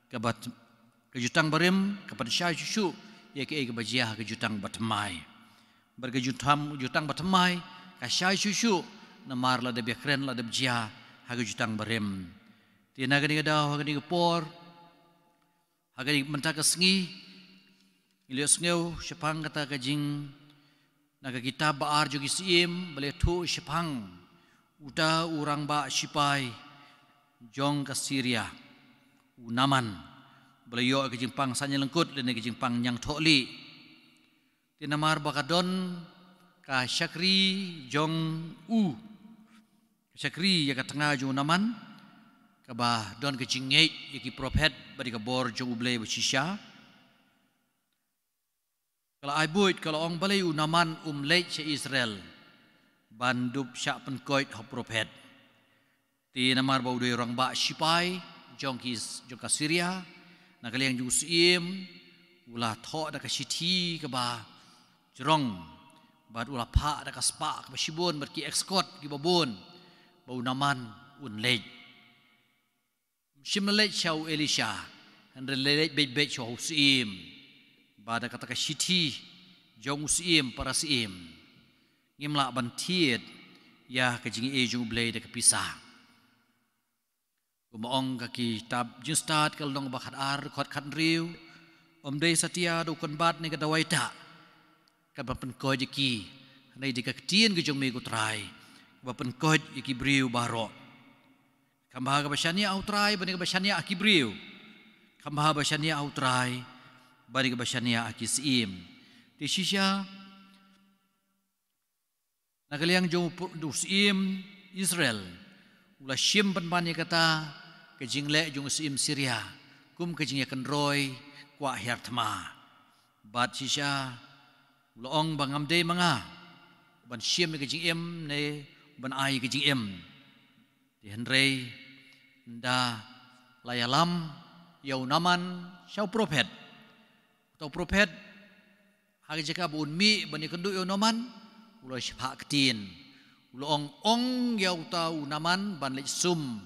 ke jutang barem kapan syai susu ya ke bajia ha ke jutang batmai berke jutang batmai ka syai susu namar la de bekren la de bajia ha ke jutang barem Tina gani gadau gani por hagani mentaka sengi ilios ngeu syapang kata kajing naga kitab baar jogi sim bale thu syapang uta urang ba sipai jong ka Syria unaman bale yo kajing pang sanya lengkut le kajing pang nyang tholi tina mar bakadon ka syakri jong syakri ya ka tengah jong naman kabah don ke jingait yaki prophet bari ka bor jong ublay basisya kalau aibuit kalau ong balay unaman umlay sa Israel bandub sya penkoit ha prophet ti namar bau doy orang ba sipai jong ka Syria nakaliang jung sim ula tho da ka siti ka ba jerong bad ula pha da ka spa ka sibon bad ki escort ki babon bau naman unlay Shimlet shau Elisha and relate beit shau sim bada kata ka siti jong sim para sim ngimla bantiet ya ka jingi e jung blade ka pisah Kumaong kaki tab justat kalong bakat ar kot kat riu. Day setia do kon bat ni kadawai ta. Kabapen koj iki. Nay di kaktian ke jong me kutrai. Kabapen koj iki briu baro. Kambaha kabashania autrai bani kabashania akibriu. Kambaha bashania autrai bani kabashania akisim. Di sisya nakaliang jong dusim Israel. Ula syim penbani kata kejingle jong sim Syria. Kum kejingya kenroy kwa hertma. Bat sisya ulang bangamde mga ban syim kejingim ne ban ai kejingim. Di henrei nda layalam yau naman syau prophet. Atau prophet hari jaka bun mi bani kendu yau naman ulah syak ketin. Ulah ong yau tau naman ban lek sum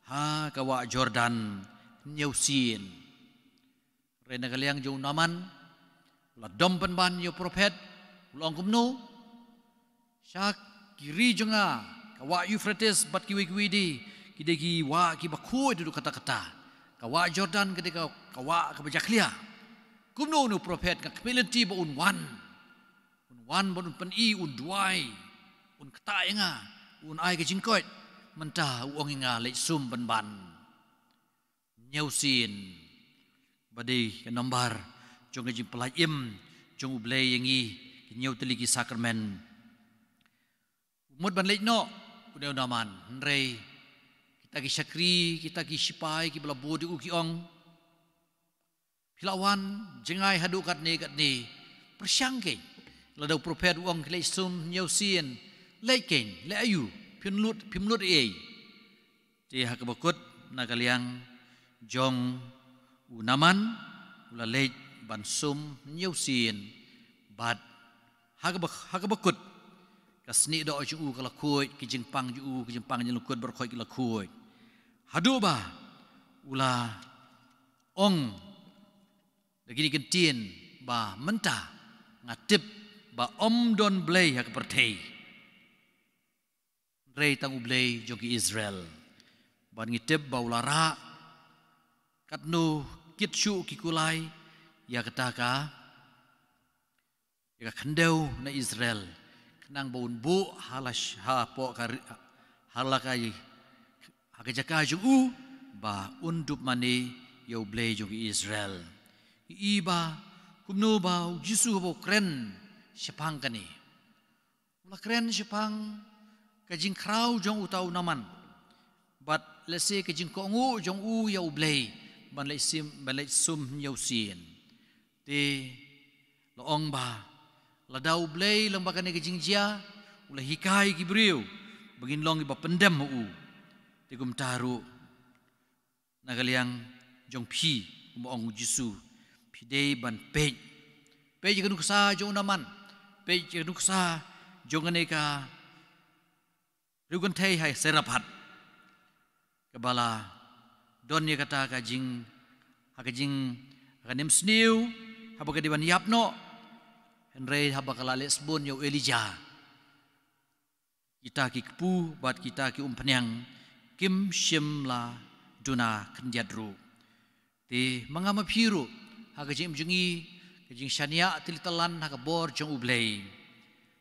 ha kawa Jordan nyausin. Rena kaliang jauh naman ulah dom ban yau prophet ulah kumno syak kiri jenga kawa Euphrates bat kiwi-kiwi di kidegi wa ki bakoi duduk kata-kata kawa Jordan ketika kawa kebajaklia kumno nu prophet ka kemilenti ba unwan ba un pen i un duai un kata nga un ai ke jingkot mentah uang nga le sum ban nyausin badai ke nombar jong jing pelaim jong ublei yangi nyau teliki sakramen umut ban le no udah naman nrei kita ki syakri kita ki sipai ki belabu di ukiong pilawan jengai hadu kat ni persyangke ladau prophet uang kelai sum nyausin leiken le ayu pimlut ei ti hakabakut nakaliang jong unaman ula leit ban sum nyausin bat hakabakut kasni do ju kala kuit ki jingpang nyelukut berkhoi kala kuit hadu ba ula ong lagi kentin ba mentah ngatip ba om don blay hak pertei rei tang ublay jogi Israel ban ngitip ba ulara katnu kitsu kikulai ya ketaka ya kandau na Israel nang baun bu halas ha po halakai hakajaka ju ba undup mani yau blay jogi Israel iba kumno ba jisu bo kren sepang kani ula kren sepang kajing krau jong utau naman bat lese kajing kongu jong u yau blay ban lek sum yau sin te loong ba ladau blay lang bakane kajing jia ula hikai kibriu bagin long iba pendam u tegum taru nagaliang jong pi umong jisu pidei ban pej jeng sa jong naman pej jeng sa jong aneka rugun thei hai serapat kabala don ye kata kajing kanem sniu habakadiban yapno Henry habakala lesbon yau Elijah. Kita ki kepu bat kita ki umpenyang kim shimla duna kenjadru. Ti mangama piru hagajim jungi kajing syania tilitalan hagabor jong ublay.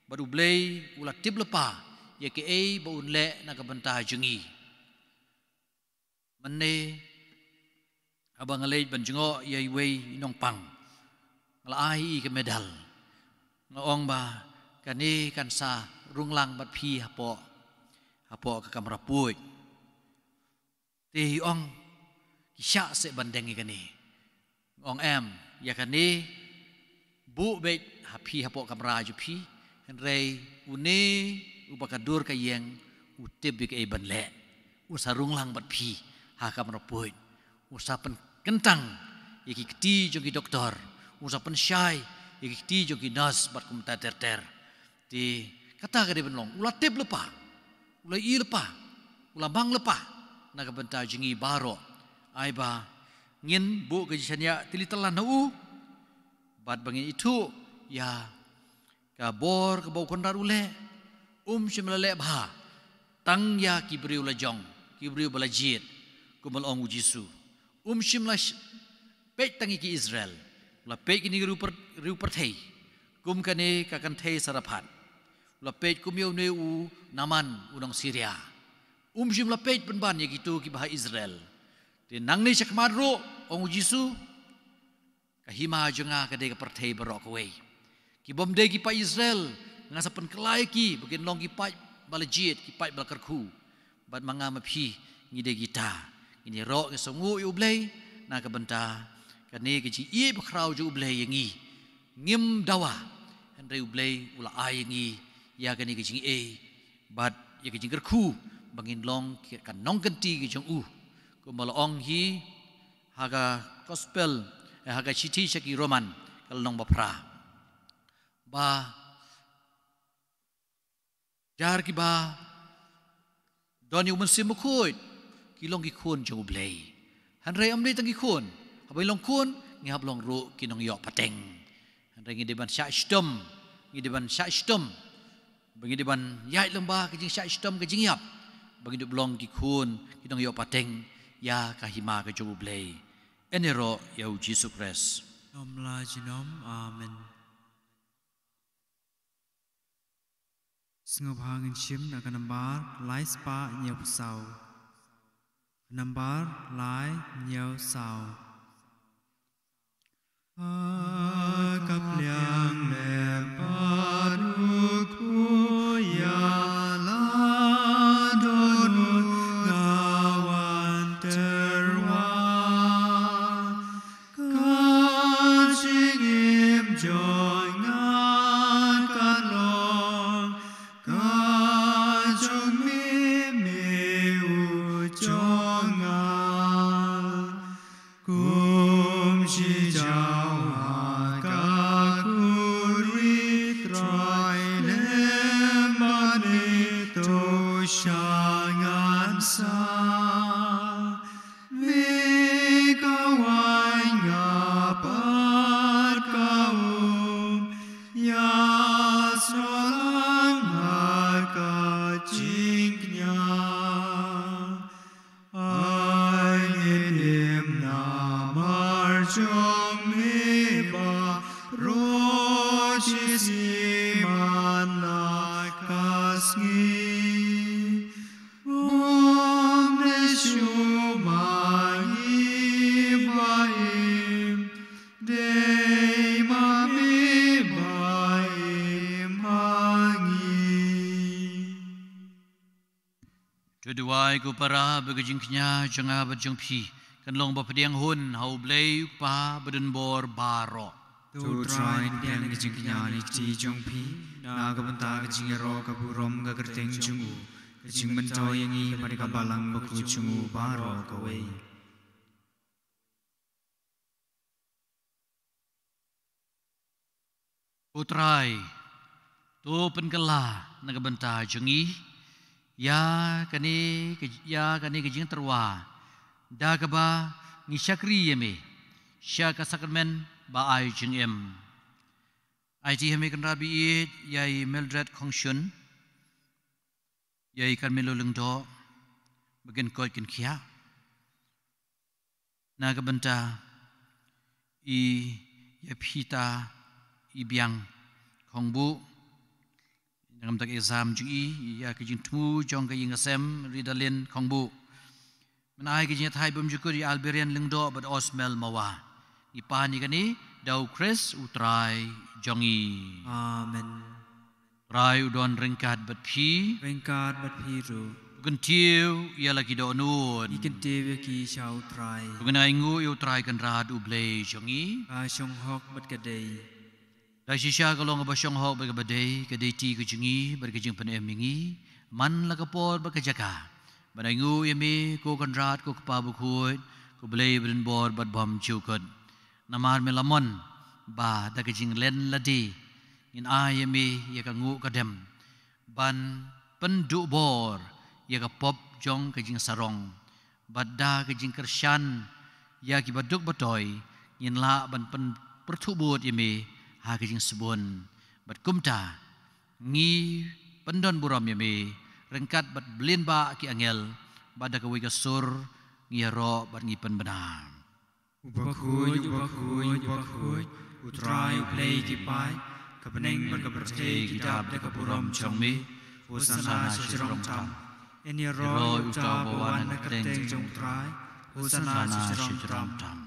Bad ublay ula tib lepa ya ke ei ba unle nagabantah jungi. Mene abang alay banjengo ya iway inong pang. Ngalai ke medal. Ngaong ba kani kan sa runglang bat pi hapo ke kamera puj ti ong kisya se bandeng kani ngong em ya kani bu bet hapi hapo kamera ju pi henrei une ubakadur kayeng utib ke ban le usa runglang bat pi ha kamera puj usa pen kentang iki keti jogi doktor usa pen syai ikti jogi nas bat kum ter ti kata ka de benlong ula tip lepa ula i lepa ula bang lepa naga benta jingi baro ai ba ngin bu ke jania tilitelan u bat bangin itu ya ka bor ke bau kondar ule shimlale bha tang ya kibriu la jong kibriu bala jit kumalong ujisu shimlash pek tangi ki Israel la pek ini riu perthei kum kane kakan thei sarapat la pek kumyo ne u naman unang Syria shim la pek penban ya gitu ki bahai Israel te nang ne chakmadro ong ujisu kahima jonga kade ka perthei barok we ki bomde ki pa Israel ngasa pen kelai ki bagian long ki pa balajit ki pa balkarku bat manga mapi ngide gita ini ro ke songu yu blai na ka benta kane ke ji i bakrau ju blai yangi ngim dawa andre blai ula ai yangi ya kane ke ji e bat ya ke ji karku bangin long kan nong kanti ke jong ko malong hi haga gospel haga chiti shaki roman kal nong bapra ba jar ki ba doni umun simukut kilong ki kun jong blay hanray amri tangi kun habay long kun ngi hablong ru kinong yok pateng hanray ngi deban sya stom bagi deban yai lembah kejing sya stom kejing yap bagi deblong ki kun kinong yok pateng ya kahima ke jong blay enero ya Jesus Christ Nom la jinom amen Sngop hangin shim na kanambar lai spa nhiều sau Nambar lai nhiều sau Cặp liang lem paru kuya la donu ngawan terwa Kan sing im joy ngan kan long Kan chung mi u chong Kum shi jiao ha ka kuri trai lem mani to shangan sa mi ka wai nga par ka ya srolang har ka ching nya ai elim na mar chong mi ba ro chi si man na kasngi om ne shu ma hi ba im de ma mi ba im hangi Tuduai ku para begejingnya janga bejeng pi kan long ba pediang hun hau blai pa beden bor baro Tu trai dian ke jing nyani ti jong pi na ka benta ke jing ro ka burom ka kerteng jungu ke jing bento yangi pada ka balang ba ku jungu baro ka wei Putrai tu penkela naga benta jengi ya kani kejing terwa da ka ba ngi syakri yeme sya ka sakramen ba ai jing em ai ji heme kan rabi it yai Mildred Khongshun yai kan melo lengdo bagen ko kin khia naga benta i ya pita i biang khong bu ngam tak exam ju i ya ke jing tu jong ke ying asem ridalin khong bu menai ke jing thai bum ju ko di Alberian lengdo but osmel mawa i pa ni kani dau Chris utrai jongi Amen rai udon ringkat but phi Rengkat bat piru kan tiu ya lagi do nun Ikan tewe ki shao trai kan aingu yu trai kan rad u blei jongi Ka shong hok bat kadei dai shisha ka long ba shong ho ba ka badai ka dei ti ka jingi bar ka jing pan emingi man la ka por ba ka jaka ban aingu yemi ko kan rad ko pa bu khoi ko blei brin bor bat bom chu kon namar me lamon ba da ka jing len la di in a yemi ya ka ngu ka dem ban pendu bor ya ka pop jong ka jing sarong badda ka jing kershan ya ki baduk batoy yin la ban pen perthubut yemi ha ka jing sebun bat kumta ngi pendon buram yemi rengkat bat blin ba ki angel bada ka wi ka sur ngiro bat ngipen benar. Ubakhuy, utrai uplay kipai, kapeneng berkebertei kitab de kapuram chongmi, Hosana sejrong tam. Ini roh ucap bawan keteng jong trai, Hosana sejrong tam.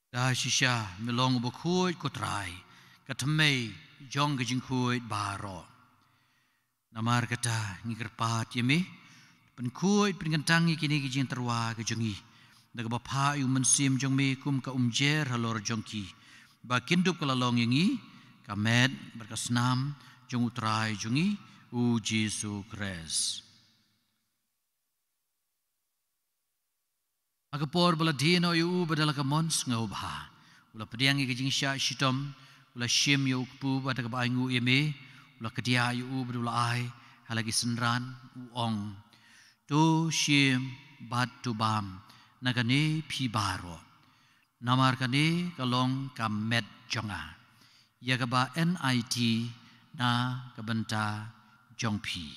Dah shisha melong ubakhuy kutrai, katamay jong kajingkhuy baro. Namar kata ngikirpat yemi, penkhuy pengentangi kini kijing terwa kejongi. Nagabapa yu mensim jong me kum ka umjer halor jongki. Bakindup kalalong yangi, kamed berkasnam jong utrai jongi u Jesu Kres. Agapor bala dino yu badala kamons ngaubaha. Ula pediangi kijing sya shitom, ula shim yu ukpu bada kabaingu yeme, ula kedia yu badula ai, halagi senran uong. Tu shim bad tu bam, nagane pi baro. Namar kane kalong kamet jonga. Ya kaba NIT na kabenta jongpi.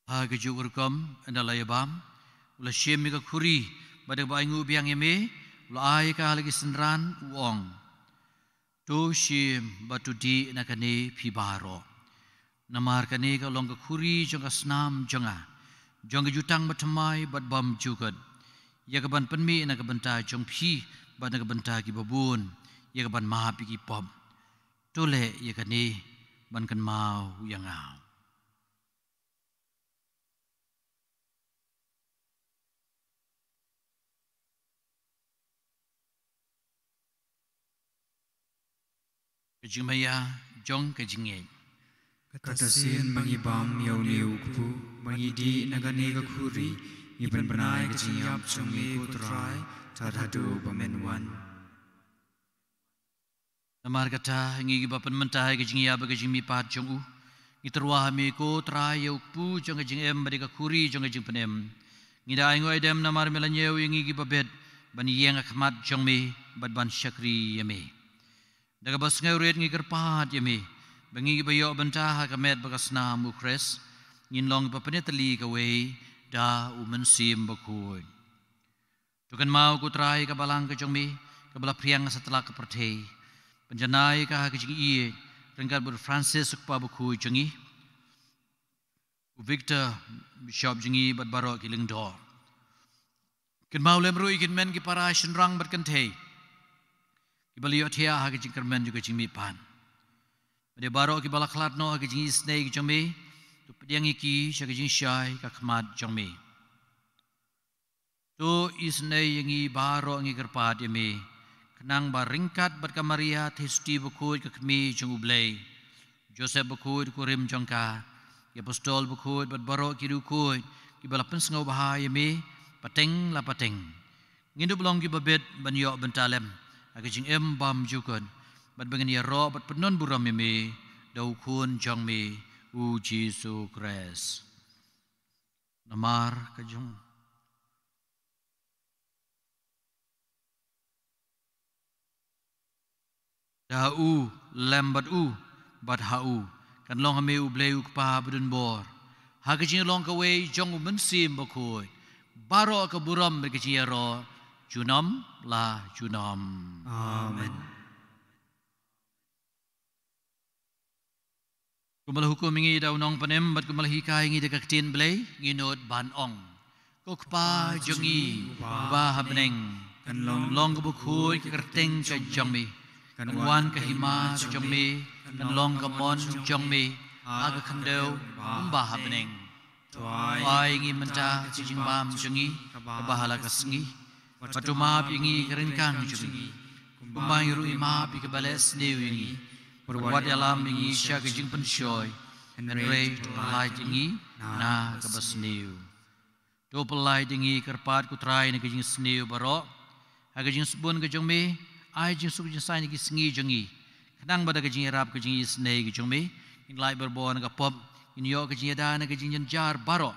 Hagajuk urkom adalah yabam, ula shim mika kuri, pada baingu biang yeme, ula ai ka halagi senran uong. Tu shim batu di nakane pibaro. Namar kane ka long ka kuri jong ka snam jonga. Jong ka jutang batamai bat bam jugad. Ya ka ban penmi na ka benta jong pi bat na ka benta ki babun. Ya ka ban maha pi ki pom. Tole ya kane ban kan mau yang au. Kejimaya jong kejingye. Katasin mangibam yaw niukpu, mangidi nagani kakuri, ipan benai kejingap jongmi utrai, tadhadu pamenwan. Namar kata ngi bapan mentai kejingya ba kejingmi pat jong u. Ngiterwa mi ko trai yaukpu jong kejing em badi kakuri jong kejing penem. Ngida ingo edem namar melanyew ngi babet ban yeng akmat jongmi bad ban syakri yeme. Daga bas ngawret ngi kerpat yemi bangi bayo bentah kamet bakasna mukres ngin long papanetali kawe da umensim bakui tukan mau kutrai kabalang kejongmi kabala priang setelah kepertei penjanai ka kejing iye rengkat ber Francis ukpa bakui jongi Victor Bishop jongi bad baro kiling do ken mau lemru ikin men ki para shenrang berkentei Kibali otia hagi jingkermen juga jingmi pan. Pada baro kibala klatno hagi jing isnei jongme, tu pediang iki syagi jing syai kakmat jongme. Tu isnei yangi baro ngi kerpat yame, kenang baringkat bat kamaria testi bukut kakmi jong ublei. Joseph bukut kurim jongka, apostol bukut bat baro kidukut, kibala pensengau bahaya yame, pateng la pateng. Ngindu belong kibabet banyok bentalem. Agajing bam jukun bat bangan ya ro bat penon buram me dau kun jong me u Jesu Kres namar kajung dau lembat u bat hau kan long me u bleu kpa budun bor hagajing long kawe jong mensim bakoi baro ka buram berkecil ro Junam la junam. Amen. Kumal hukum ingi daw nong panem bat kumal hika ingi dekaktin belay nginod ban ong. Kokpa jongi ba habneng kan long kabukhoy kakerteng ka jongmi kan wan kahima jongmi kan long kamon jongmi aga kandeu ba habneng. Tuai ingi menta jing bam jongi kabahala kasengi Patu maap ingi kerenkang jungi, kumbang iru imap ikabales new ingi, perwad alam ingi sya kejing pensyoy, and ray to light ingi na kabas new. To light ingi kerpat kutrai na kejing snew barok, ha kejing sebun kejong me, ai jing suk jing sai ni kisengi jungi, kadang bada kejing rap kejing isnei kejong me, in light berbon na kapop, in yo kejing ada na kejing jar barok,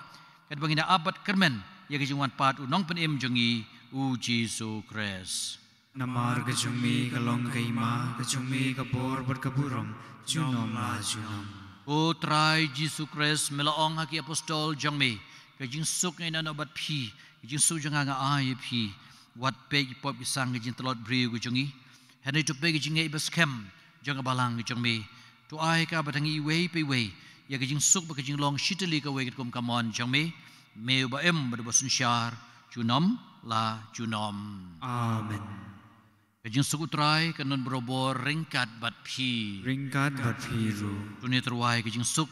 kad bangina abat kermen, ya ke jingwan pat u nong pen im jongi u Jesu Christ. Namar ke jungmi kalong kaima ke jungmi kapor berkaburom junom la junom. O trai Jesu Christ melaong haki apostol jongme ke jing suk ngai na bat phi ke jing su janga nga ai phi wat pe pop isang ke jing telot bri ku jongi henai tu pe ke jing ngai bas kem janga balang ke jongme tu ai ka batangi wei pe wei ya ke jing suk ba ke jing long shitali ka wei ke kum kamon jongme me ba em ba bosun syar junom la junom. Amen. Kajing suku trai kanon berobor ringkat bat phi. Ringkat bat phi ru. Tuni terwai kajing suk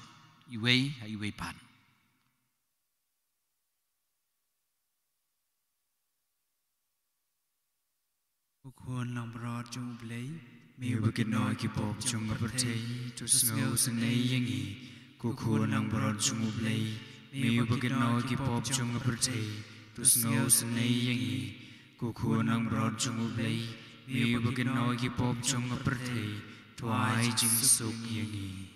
iwei ha iwei pan. Ukun lang berat jung blay. Miu bukit noi ki pop chung bertei tu sngau senei yengi. Kukun lang berat chung blay. Miu bukit noi ki pop chung bertei tu sngau senei yengi. Kukun lang berat chung blay. Miu bukit noi ki pop chung bertei tuai jing suk yengi.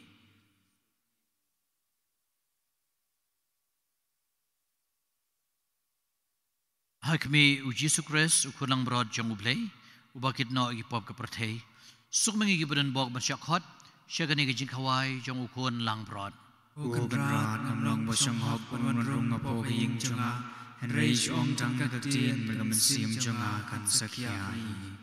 Hakmi u Jesu Christ ukun lang berat jung blay. Ubakit no igi pop ka perthei suk mengi gi badan bok ban syakhot syagani gi jing khawai jong ukun lang berat. Ukun rat ngamlong bo syong hok pun rung ngapo ki ying chunga. Henrei ong tang ka tien bergamen sim chunga kan sakyai.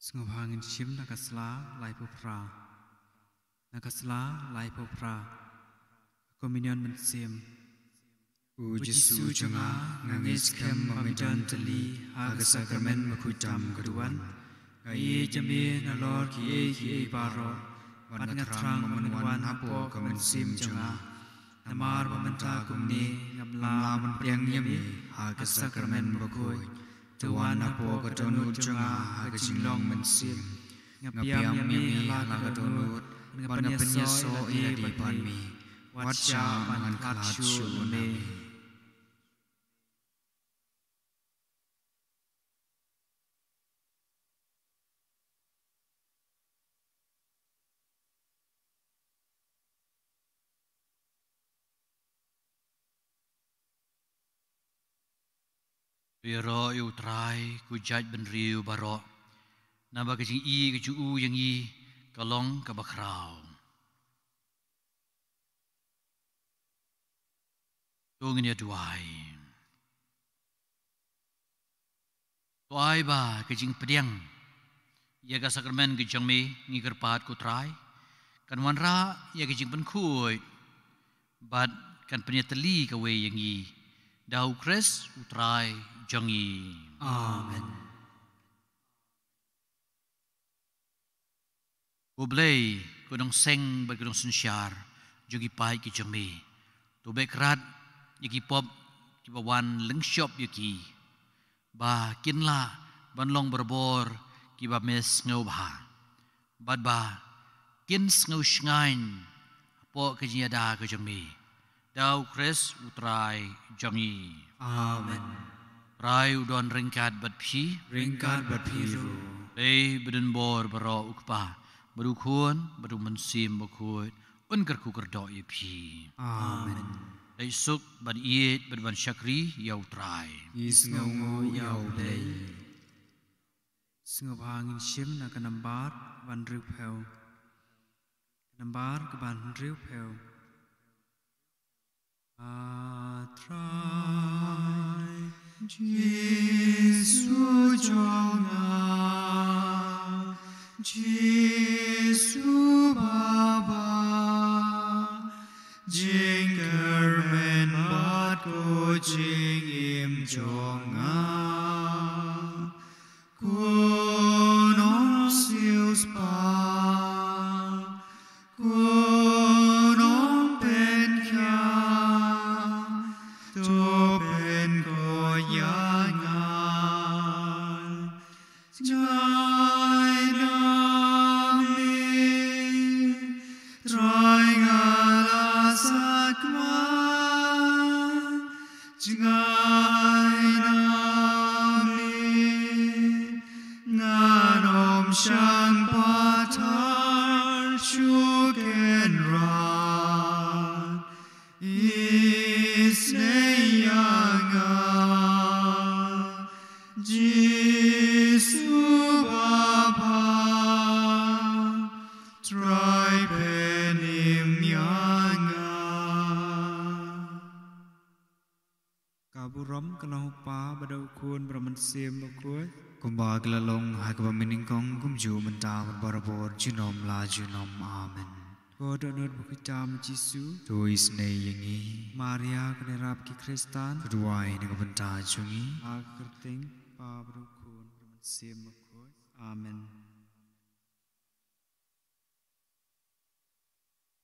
Sngop hangin shim nakasla lai popra. Nakasla lai popra. Kominion mensim. U Jesu chunga ngangis kem mamidan tali haga sakramen makutam keduan. Ngai jami na Lord ki e baro. Wan ngatrang mamanwan hapo kemensim chunga. Namar mamanta kumni ngabla manpriang yami haga sakramen bakoi. Tuan hapo katonut chunga haga jinglong mensim. Ngapiam yami haga katonut. Ngapanya so e di panmi. Wacha mangan klatsu nami. Biro yu trai ku jaj ben riu baro. Naba kajing i kaju u yang i kalong ka bakrau. Tungin ya duai. Tuai ba kajing pediang. Ya ka sakramen kajang me ngi kerpat ku trai. Kan wanra ya kajing pen kuy. Bad kan penyateli ka we yang i. Dau kres utrai jangi. Amen. Kublay kudong seng ba kudong sunsyar jogi pai ki jami. Tu bekrat yaki pop ki bawan lengshop yaki. Ba kinla banlong berbor ki ba mes ngau ba. Bad ba kin ngau shngain po ke jiada ke jami. Dau kres utrai jangi. Amen. Rai udon ringkat bat phi. Ringkat bat piru. Beden bor baro ukpa. Baru kuan, baru mensim bakut. Unkar kukar doi phi. Amen. Suk ban iet ban syakri yau trai. Is ngau yau lay. Sngop hangin shim nakanambar van riu peu. Nambar ke ban riu peu. Giêsu trong ngài, Giêsu Baba, Jing Carmen bát cô Jing im trong ngài, cô non siêu spa, cô non bên kia, tô bên cô ya ngài, ngài nami, trai ngala sakman, ngài nami, nganom sang patar chuken ran, isneyanga, Giêsu Baba, trai penim yanga. Kaburam kalau pa badau kun braman sim bakoi. Kumba gelalong hakaba miningkong kumju mentah barabor junom la junom amen. Kodonor bukijam Jisu. Tuis ne yengi. Maria kenerap ki Kristan. Keduai nengabenta jungi. Akerting pa badau kun braman sim bakoi. Amen.